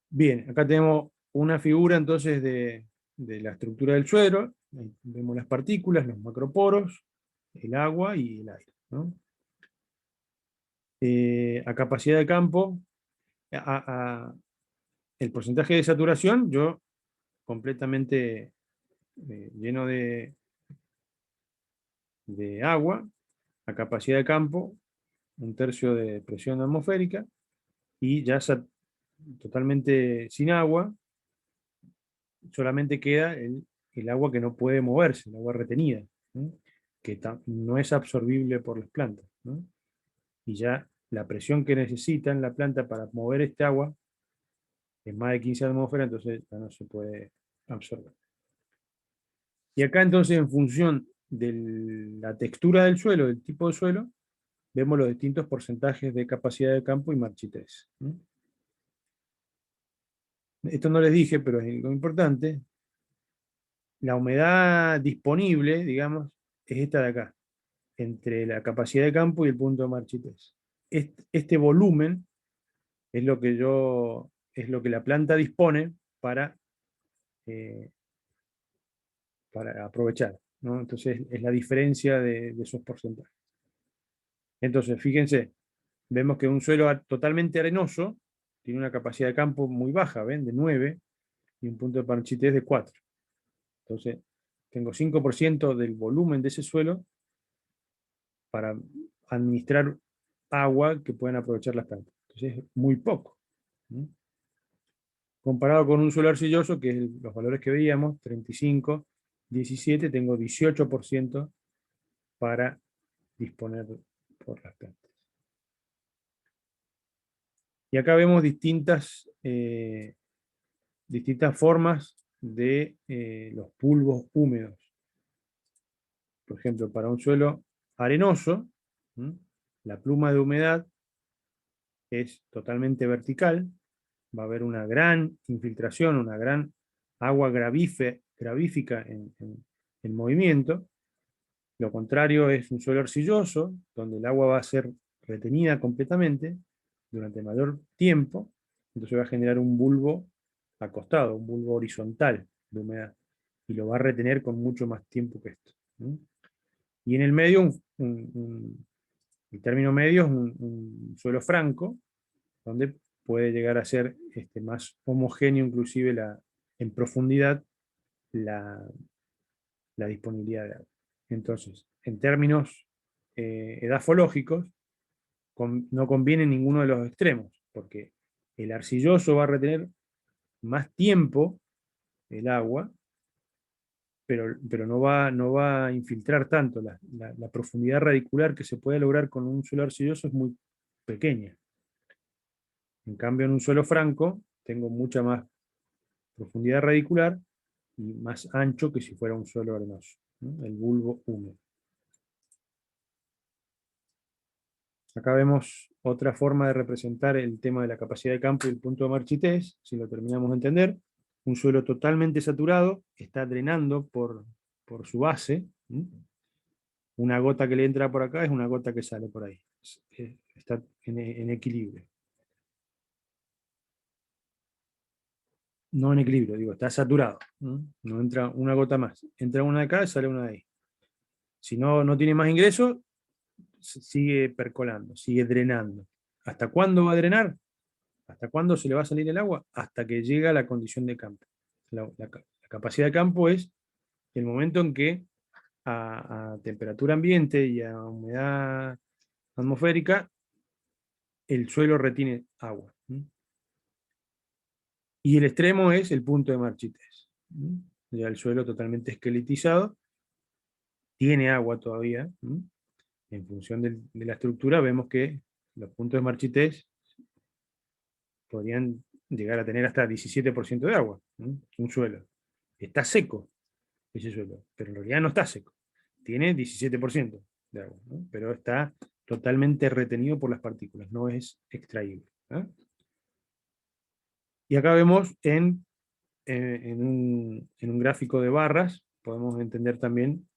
Bien, acá tenemos una figura entonces de la estructura del suelo. Ahí vemos las partículas, los macroporos, el agua y el aire, ¿no? A capacidad de campo, el porcentaje de saturación, yo completamente lleno de agua, a capacidad de campo, 1/3 de presión atmosférica, y ya totalmente sin agua, solamente queda el agua que no puede moverse, el agua retenida, ¿no? Que no es absorbible por las plantas, ¿no? Y ya la presión que necesita en la planta para mover este agua es más de 15 atmósferas, entonces ya no se puede absorber. Y acá entonces, en función de la textura del suelo, del tipo de suelo, vemos los distintos porcentajes de capacidad de campo y marchitez, ¿no? Esto no les dije, pero es lo importante. La humedad disponible, digamos, es esta de acá, entre la capacidad de campo y el punto de marchitez. Este volumen es lo que la planta dispone eh, para aprovechar, ¿no? Entonces es la diferencia de esos porcentajes. Entonces, fíjense, vemos que un suelo totalmente arenoso tiene una capacidad de campo muy baja, ¿ven? De 9, y un punto de marchitez de 4. Entonces, tengo 5% del volumen de ese suelo para administrar agua que pueden aprovechar las plantas. Entonces, es muy poco, ¿no? Comparado con un suelo arcilloso, que es los valores que veíamos, 35, 17, tengo 18% para disponer por las plantas. Y acá vemos distintas formas de los bulbos húmedos. Por ejemplo, para un suelo arenoso, la pluma de humedad es totalmente vertical, va a haber una gran infiltración, una gran agua gravífica en movimiento. Lo contrario es un suelo arcilloso, donde el agua va a ser retenida completamente durante mayor tiempo, entonces va a generar un bulbo acostado, un bulbo horizontal de humedad, y lo va a retener con mucho más tiempo que esto, ¿no? Y en el medio, el término medio es un suelo franco, donde puede llegar a ser más homogéneo, inclusive en profundidad, la disponibilidad de agua. Entonces, en términos edafológicos, no conviene ninguno de los extremos, porque el arcilloso va a retener más tiempo el agua, pero no va a infiltrar tanto. La profundidad radicular que se puede lograr con un suelo arcilloso es muy pequeña. En cambio, en un suelo franco tengo mucha más profundidad radicular y más ancho que si fuera un suelo arenoso, ¿no? El bulbo húmedo. Acá vemos otra forma de representar el tema de la capacidad de campo y el punto de marchitez, si lo terminamos de entender. Un suelo totalmente saturado está drenando por su base. Una gota que le entra por acá es una gota que sale por ahí. Está en equilibrio. No en equilibrio, digo, está saturado. No entra una gota más. Entra una de acá y sale una de ahí. Si no tiene más ingreso, sigue percolando, sigue drenando. ¿Hasta cuándo va a drenar? ¿Hasta cuándo se le va a salir el agua? Hasta que llega a la condición de campo. La capacidad de campo es el momento en que a temperatura ambiente y a humedad atmosférica el suelo retiene agua. Y el extremo es el punto de marchitez. Ya el suelo totalmente esqueletizado, tiene agua todavía. En función de la estructura vemos que los puntos de marchitez podrían llegar a tener hasta 17% de agua, un suelo. Está seco ese suelo, pero en realidad no está seco. tiene 17% de agua, ¿no? Pero está totalmente retenido por las partículas, no es extraíble. Y acá vemos en un gráfico de barras, podemos entender también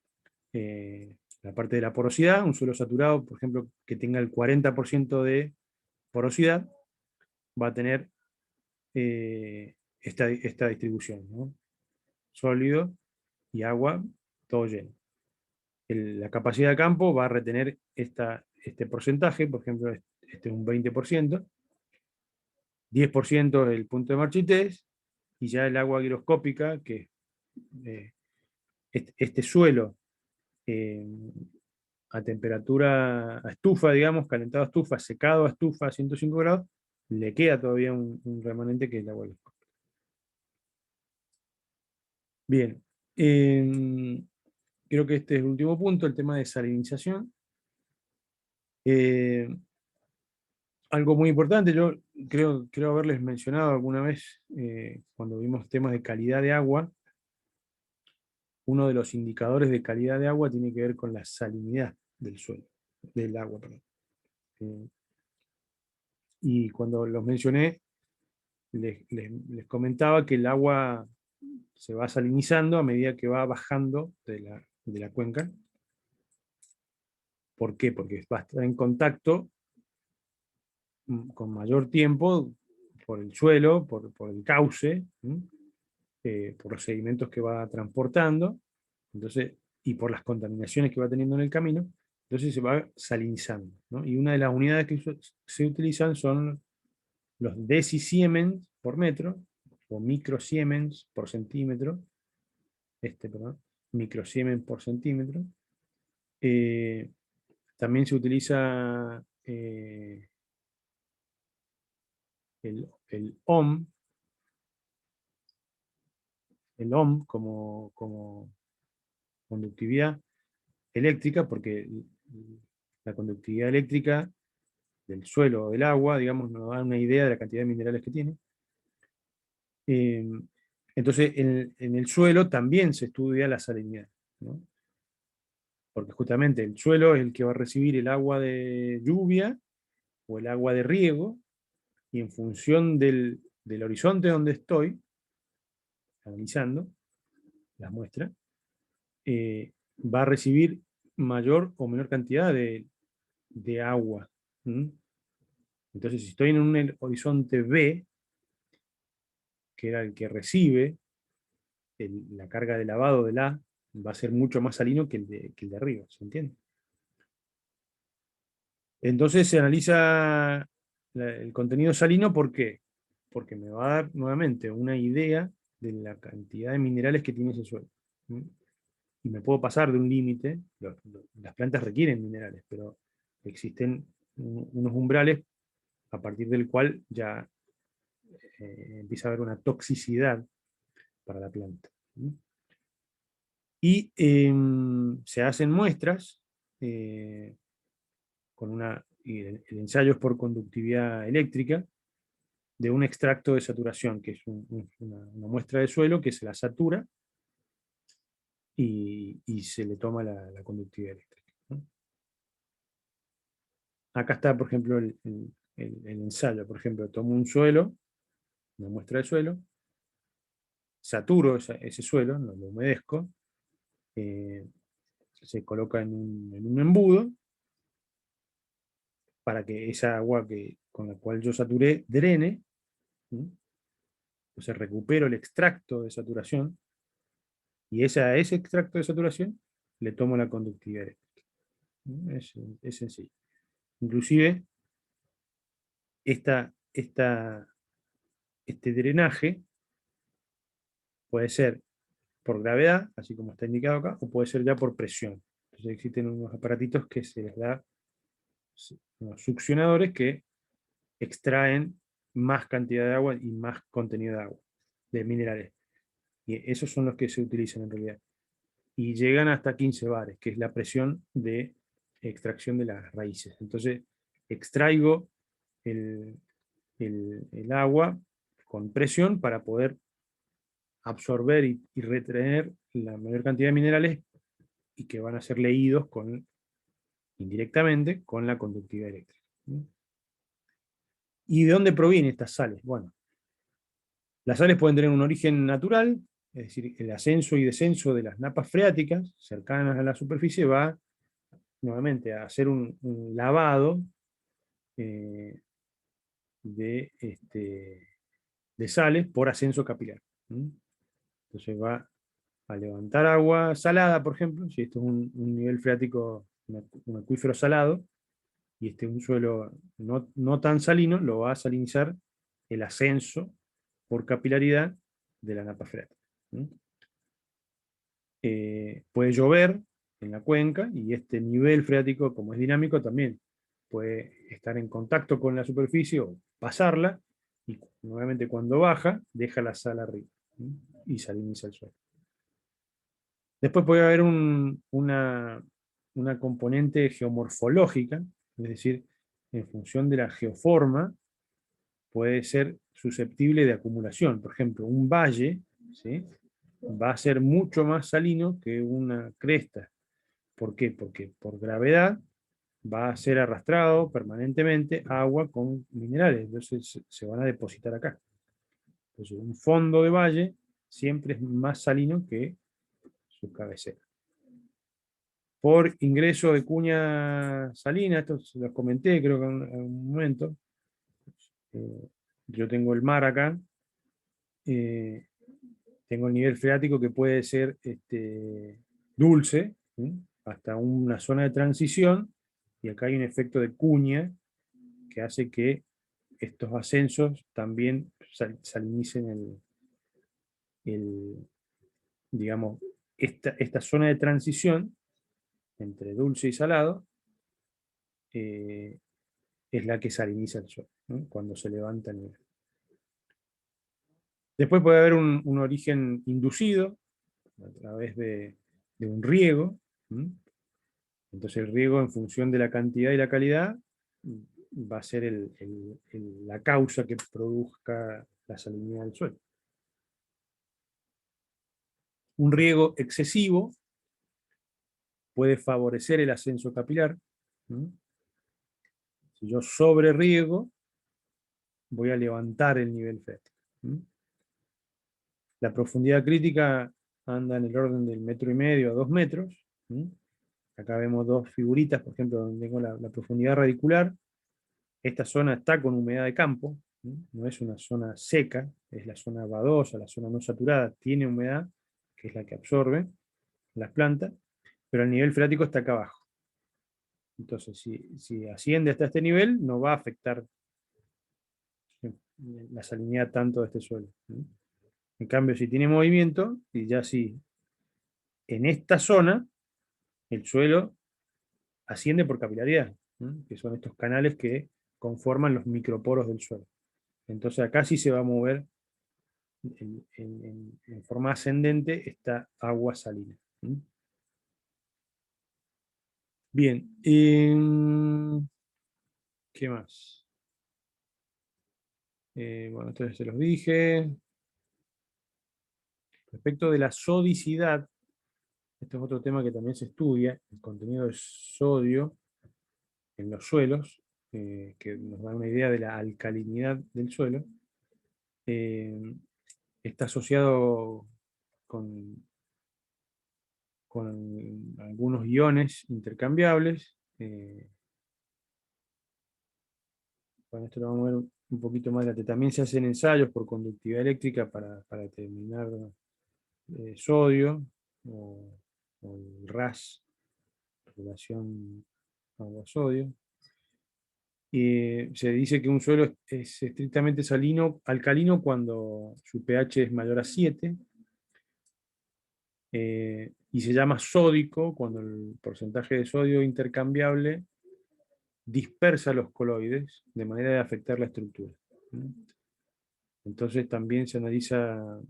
la parte de la porosidad. Un suelo saturado, por ejemplo, que tenga el 40% de porosidad, va a tener esta distribución, ¿no? Sólido y agua, todo lleno. La capacidad de campo va a retener este porcentaje, por ejemplo, este es un 20%, 10% es el punto de marchitez, y ya el agua higroscópica, que este suelo a temperatura, a estufa, digamos, calentado a estufa, secado a estufa a 105 grados, le queda todavía un remanente que es el agua higroscópica. Bien, creo que este es el último punto, el tema de salinización. Algo muy importante, yo creo haberles mencionado alguna vez, cuando vimos temas de calidad de agua, uno de los indicadores de calidad de agua tiene que ver con la salinidad del suelo, del agua, perdón. Y cuando los mencioné, les comentaba que el agua se va salinizando a medida que va bajando de la cuenca. ¿Por qué? Porque va a estar en contacto con mayor tiempo por el suelo, por el cauce, por los sedimentos que va transportando, entonces, y por las contaminaciones que va teniendo en el camino, entonces se va salinizando, ¿no? Y una de las unidades que se utilizan son los decisiemens por metro, o microsiemens por centímetro, microsiemens por centímetro. También se utiliza el ohm, como conductividad eléctrica, porque la conductividad eléctrica del suelo o del agua, digamos, nos da una idea de la cantidad de minerales que tiene. Entonces, en el suelo también se estudia la salinidad, ¿no? Porque justamente el suelo es el que va a recibir el agua de lluvia o el agua de riego, y en función del horizonte donde estoy analizando las muestras, va a recibir mayor o menor cantidad de agua. Entonces, si estoy en un horizonte B, que era el que recibe la carga de lavado del A, va a ser mucho más salino que el de arriba, ¿se entiende? Entonces se analiza el contenido salino, ¿por qué? Porque me va a dar nuevamente una idea de la cantidad de minerales que tiene ese suelo. Y me puedo pasar de un límite, las plantas requieren minerales, pero existen unos umbrales a partir del cual ya empieza a haber una toxicidad para la planta. Y se hacen muestras el ensayo es por conductividad eléctrica de un extracto de saturación, que es una muestra de suelo que se la satura y se le toma la conductividad eléctrica, ¿no? Acá está, por ejemplo, el ensayo. Por ejemplo, tomo un suelo, una muestra de suelo, saturo ese suelo, lo humedezco, se coloca en un embudo para que esa agua con la cual yo saturé drene. Entonces recupero el extracto de saturación, y a ese extracto de saturación le tomo la conductividad eléctrica. Es sencillo. Inclusive, este drenaje puede ser por gravedad, así como está indicado acá, o puede ser ya por presión. Entonces existen unos aparatitos que se les da, unos succionadores que extraen más cantidad de agua y más contenido de agua, de minerales. Y esos son los que se utilizan en realidad. Y llegan hasta 15 bares, que es la presión de extracción de las raíces. Entonces, extraigo el agua con presión para poder absorber y retener la mayor cantidad de minerales y que van a ser leídos indirectamente con la conductividad eléctrica. ¿Y de dónde provienen estas sales? Bueno, las sales pueden tener un origen natural, es decir, el ascenso y descenso de las napas freáticas cercanas a la superficie va nuevamente a hacer un lavado de sales por ascenso capilar. Entonces va a levantar agua salada, por ejemplo, si esto es un nivel freático, un acuífero salado, y este es un suelo no tan salino, lo va a salinizar el ascenso por capilaridad de la napa freática. Puede llover en la cuenca, y este nivel freático, como es dinámico, también puede estar en contacto con la superficie o pasarla, y nuevamente cuando baja, deja la sal arriba y saliniza el suelo. Después puede haber una componente geomorfológica, es decir, en función de la geoforma, puede ser susceptible de acumulación. Por ejemplo, un valle, ¿sí?, va a ser mucho más salino que una cresta. ¿Por qué? Porque por gravedad va a ser arrastrado permanentemente agua con minerales, entonces se van a depositar acá. Entonces, un fondo de valle siempre es más salino que su cabecera. Por ingreso de cuña salina, esto se los comenté creo que en algún momento, yo tengo el mar acá, tengo el nivel freático que puede ser dulce, hasta una zona de transición, y acá hay un efecto de cuña que hace que estos ascensos también salinicen digamos, esta zona de transición entre dulce y salado, es la que saliniza el suelo, ¿no?, cuando se levanta el nivel. Después puede haber un origen inducido a través de un riego. Entonces el riego, en función de la cantidad y la calidad, va a ser la causa que produzca la salinidad del suelo. Un riego excesivo puede favorecer el ascenso capilar. Si yo sobre riego, voy a levantar el nivel freático. La profundidad crítica anda en el orden del 1,5 metros a 2 metros. Acá vemos dos figuritas, por ejemplo, donde tengo la profundidad radicular. Esta zona está con humedad de campo, no es una zona seca, es la zona badosa, la zona no saturada, tiene humedad, que es la que absorbe las plantas, pero el nivel freático está acá abajo. Entonces, si asciende hasta este nivel, no va a afectar la salinidad tanto de este suelo. En cambio, si tiene movimiento, y ya si en esta zona el suelo asciende por capilaridad, que son estos canales que conforman los microporos del suelo. Entonces acá sí se va a mover en forma ascendente esta agua salina. Bien, ¿qué más? Bueno, esto ya se los dije. Respecto de la sodicidad, este es otro tema que también se estudia, el contenido de sodio en los suelos, que nos da una idea de la alcalinidad del suelo. Está asociado con algunos iones intercambiables. Bueno, esto lo vamos a ver un poquito más adelante. También se hacen ensayos por conductividad eléctrica para determinar sodio o el RAS, relación agua-sodio. Se dice que un suelo es estrictamente alcalino cuando su pH es mayor a 7, y se llama sódico cuando el porcentaje de sodio intercambiable dispersa los coloides de manera de afectar la estructura. Entonces también se analiza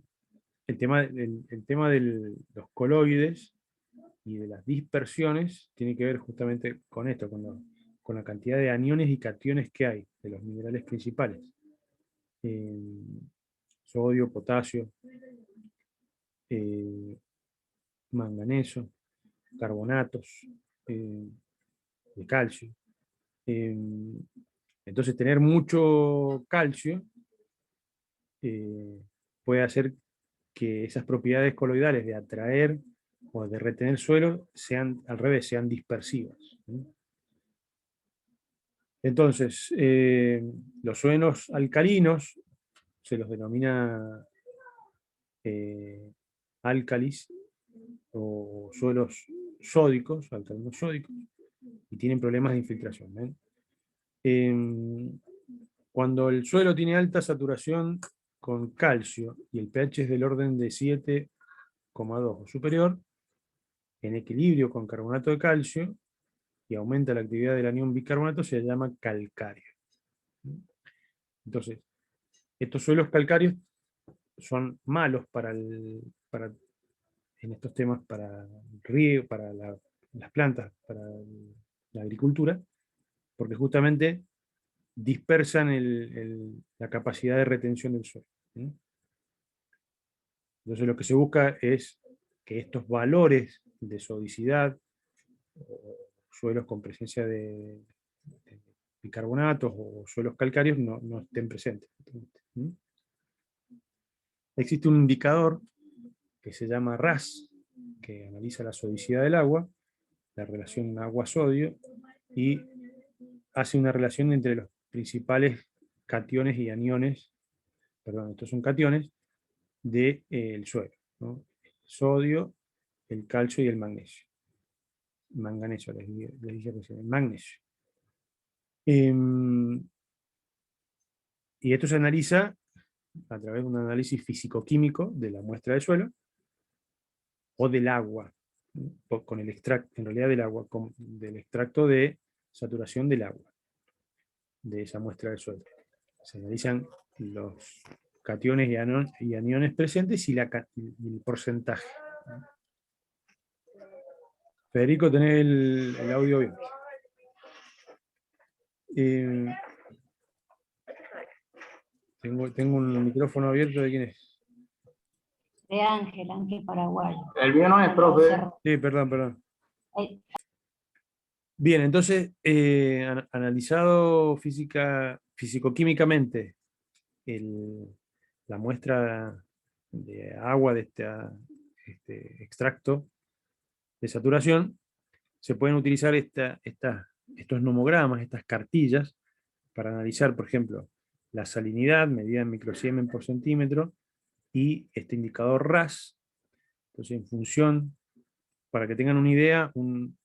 el tema de los coloides y de las dispersiones, tiene que ver justamente con esto, con la cantidad de aniones y cationes que hay de los minerales principales. Sodio, potasio, manganeso. carbonatos de calcio. Entonces tener mucho calcio puede hacer que esas propiedades coloidales de atraer o de retener suelo sean, al revés, sean dispersivas. Entonces, los suelos alcalinos se los denomina álcalis o suelos sódicos, alcalinos sódicos, y tienen problemas de infiltración. Cuando el suelo tiene alta saturación con calcio y el pH es del orden de 7,2 o superior, en equilibrio con carbonato de calcio, y aumenta la actividad del anión bicarbonato, se llama calcáreo. Entonces, estos suelos calcáreos son malos en estos temas para el riego, para las plantas, para la agricultura, porque justamente dispersan la capacidad de retención del suelo. Entonces lo que se busca es que estos valores de sodicidad, o suelos con presencia de bicarbonatos o suelos calcáreos no estén presentes. Existe un indicador que se llama RAS, que analiza la sodicidad del agua, la relación agua-sodio, y hace una relación entre los principales cationes y aniones, perdón, estos son cationes, del suelo, ¿no? El sodio, el calcio y el magnesio. Manganeso, les dije recién, el magnesio. Y esto se analiza a través de un análisis físico-químico de la muestra de suelo o del agua, con el extracto, en realidad del agua, del extracto de saturación del agua, de esa muestra del suelo. Se analizan los cationes y aniones presentes y el porcentaje. Federico, tenés el audio bien. Tengo un micrófono abierto. ¿De quién es? De Ángel Paraguay. El mío no es, profe. Sí, perdón. Bien, entonces, analizado físico-químicamente la muestra de agua de este extracto de saturación, se pueden utilizar estos nomogramas, estas cartillas, para analizar, por ejemplo, la salinidad medida en microsiemens por centímetro y este indicador RAS. Entonces, en función, para que tengan una idea, un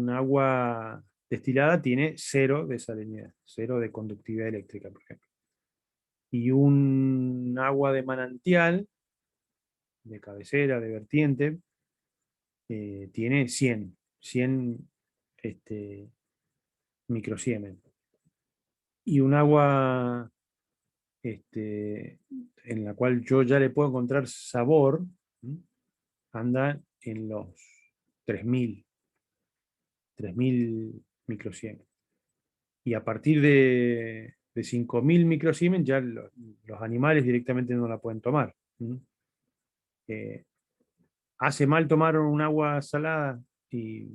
agua destilada tiene 0 de salinidad, 0 de conductividad eléctrica, por ejemplo. Y un agua de manantial, de cabecera, de vertiente, tiene 100 microsiemens. Y un agua en la cual yo ya le puedo encontrar sabor, anda en los 3000 microsiemens. Y a partir de 5000 microsiemens ya los animales directamente no la pueden tomar. Hace mal tomar un agua salada, y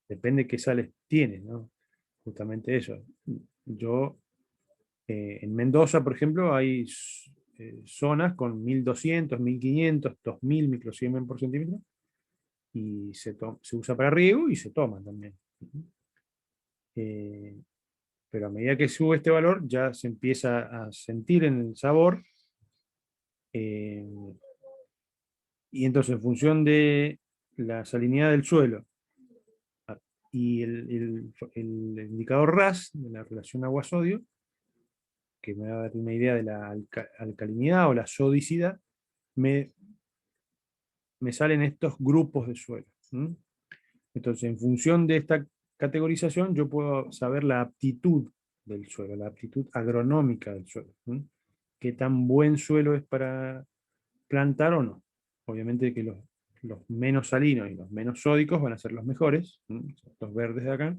depende qué sales tiene, ¿no? Justamente eso. Yo, en Mendoza, por ejemplo, hay zonas con 1200, 1500, 2000 microsiemens por centímetro, y se usa para riego y se toma también. Pero a medida que sube este valor, ya se empieza a sentir en el sabor. Y entonces, en función de la salinidad del suelo y el indicador RAS, de la relación agua-sodio, que me va a dar una idea de la alcalinidad o la sodicidad, me salen estos grupos de suelo. Entonces, en función de esta categorización, yo puedo saber la aptitud del suelo, la aptitud agronómica del suelo. Qué tan buen suelo es para plantar o no. Obviamente que los menos salinos y los menos sódicos van a ser los mejores, estos verdes de acá,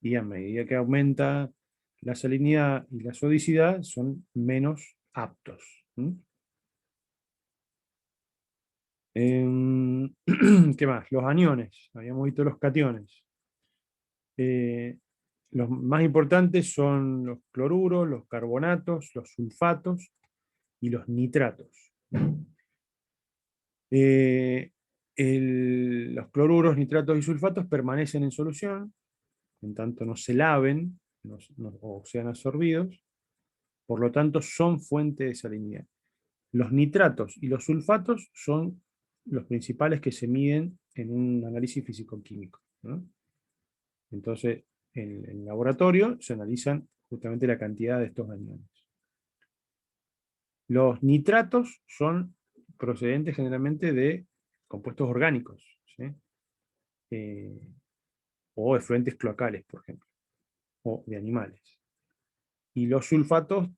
y a medida que aumenta la salinidad y la sodicidad, son menos aptos. ¿Qué más? Los aniones, habíamos visto los cationes. Los más importantes son los cloruros, los carbonatos, los sulfatos y los nitratos. Los cloruros, nitratos y sulfatos permanecen en solución, en tanto no se laven o sean absorbidos, por lo tanto son fuente de salinidad. Los nitratos y los sulfatos son los principales que se miden en un análisis físico-químico, ¿no? Entonces, en el laboratorio se analizan justamente la cantidad de estos aniones. Los nitratos son procedentes generalmente de compuestos orgánicos, ¿sí? O efluentes cloacales, por ejemplo, o de animales. Y los sulfatos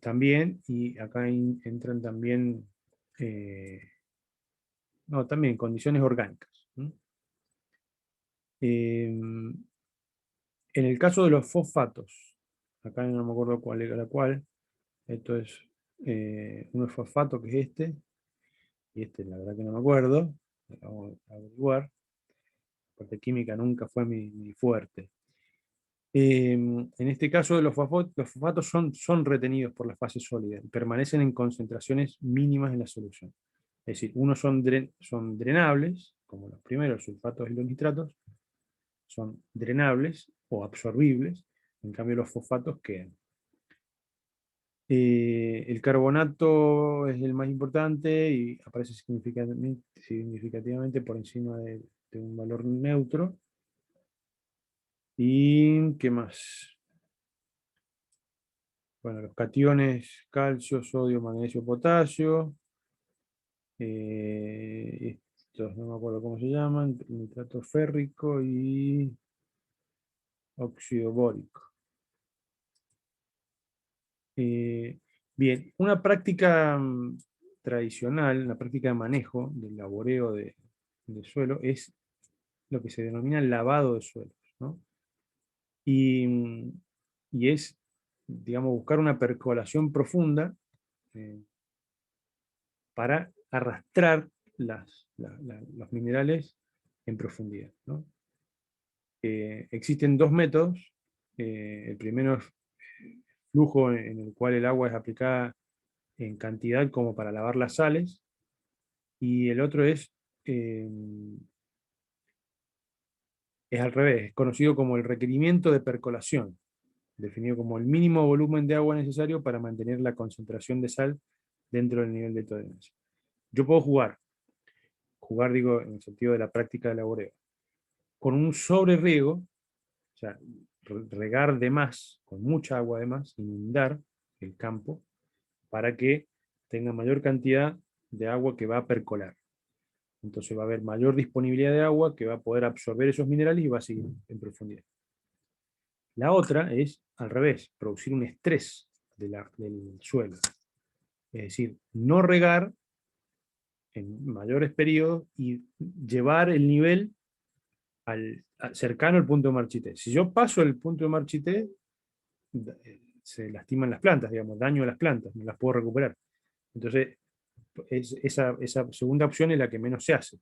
también, y acá entran también, también condiciones orgánicas. En el caso de los fosfatos, acá no me acuerdo cuál era la cual, esto es un fosfato que es este, y este la verdad que no me acuerdo, vamos a averiguar, porque química nunca fue mi fuerte. En este caso, los fosfatos son retenidos por la fase sólida y permanecen en concentraciones mínimas en la solución. Es decir, unos son drenables, como los primeros, sulfatos y los nitratos, son drenables o absorbibles, en cambio los fosfatos quedan. El carbonato es el más importante y aparece significativamente por encima de un valor neutro. ¿Y qué más? Bueno, los cationes, calcio, sodio, magnesio, potasio. Estos no me acuerdo cómo se llaman, nitrato férrico y óxido bórico. Bien, una práctica tradicional, una práctica de manejo del laboreo de suelo es lo que se denomina lavado de suelos, ¿no? Y es, digamos, buscar una percolación profunda para arrastrar los minerales en profundidad, ¿no? Existen dos métodos. El primero es flujo en el cual el agua es aplicada en cantidad como para lavar las sales, y el otro es al revés, es conocido como el requerimiento de percolación, definido como el mínimo volumen de agua necesario para mantener la concentración de sal dentro del nivel de tolerancia. Yo puedo jugar digo, en el sentido de la práctica de laboreo, con un sobreriego, o sea, regar de más, con mucha agua de más, inundar el campo, para que tenga mayor cantidad de agua que va a percolar. Entonces va a haber mayor disponibilidad de agua que va a poder absorber esos minerales y va a seguir en profundidad. La otra es, al revés, producir un estrés del suelo. Es decir, no regar en mayores periodos y llevar el nivel cercano al punto de marchité. Si yo paso el punto de marchité, se lastiman las plantas, digamos, daño a las plantas, no las puedo recuperar. Entonces, esa segunda opción es la que menos se hace.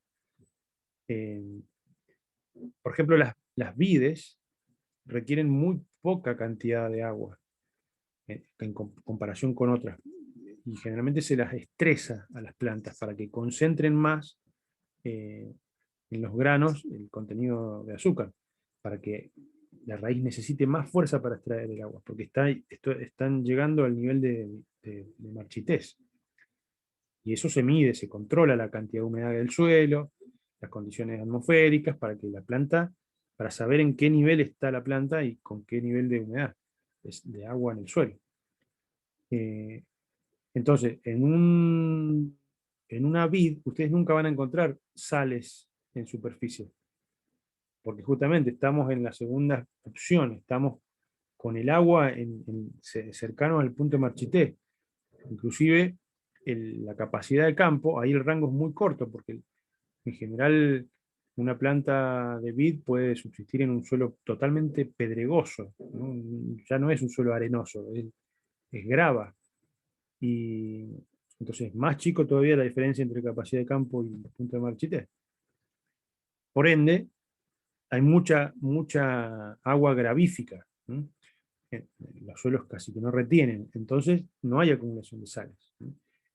Por ejemplo, las vides requieren muy poca cantidad de agua en comparación con otras. Y generalmente se las estresa a las plantas para que concentren más en los granos el contenido de azúcar, para que la raíz necesite más fuerza para extraer el agua, porque están llegando al nivel de marchitez. Y eso se mide, se controla la cantidad de humedad del suelo, las condiciones atmosféricas, para saber en qué nivel está la planta y con qué nivel de humedad, de agua en el suelo. Entonces, en una vid, ustedes nunca van a encontrar sales en superficie, porque justamente estamos en la segunda opción, estamos con el agua cercano al punto de marchité. Inclusive la capacidad de campo, ahí el rango es muy corto, porque en general una planta de vid puede subsistir en un suelo totalmente pedregoso, ¿no? Ya no es un suelo arenoso, es grava. Y Entonces, más chico todavía la diferencia entre capacidad de campo y punto de marchitez. Por ende, hay mucha agua gravífica. Los suelos casi que no retienen, entonces no hay acumulación de sales.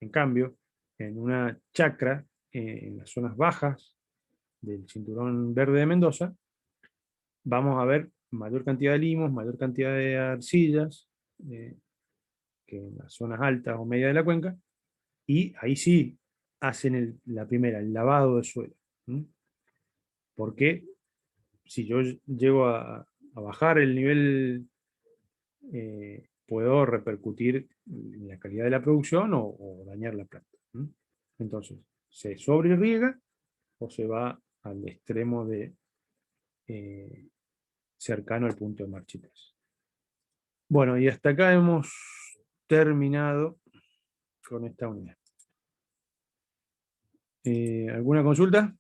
En cambio, en una chacra, en las zonas bajas del cinturón verde de Mendoza, vamos a ver mayor cantidad de limos, mayor cantidad de arcillas, que en las zonas altas o medias de la cuenca, y ahí sí hacen el lavado de suelo. Porque si yo llego a bajar el nivel, puedo repercutir en la calidad de la producción o dañar la planta. Entonces, se sobreriega o se va al extremo de cercano al punto de marchitez. Bueno, y hasta acá hemos terminado con esta unidad. ¿Alguna consulta?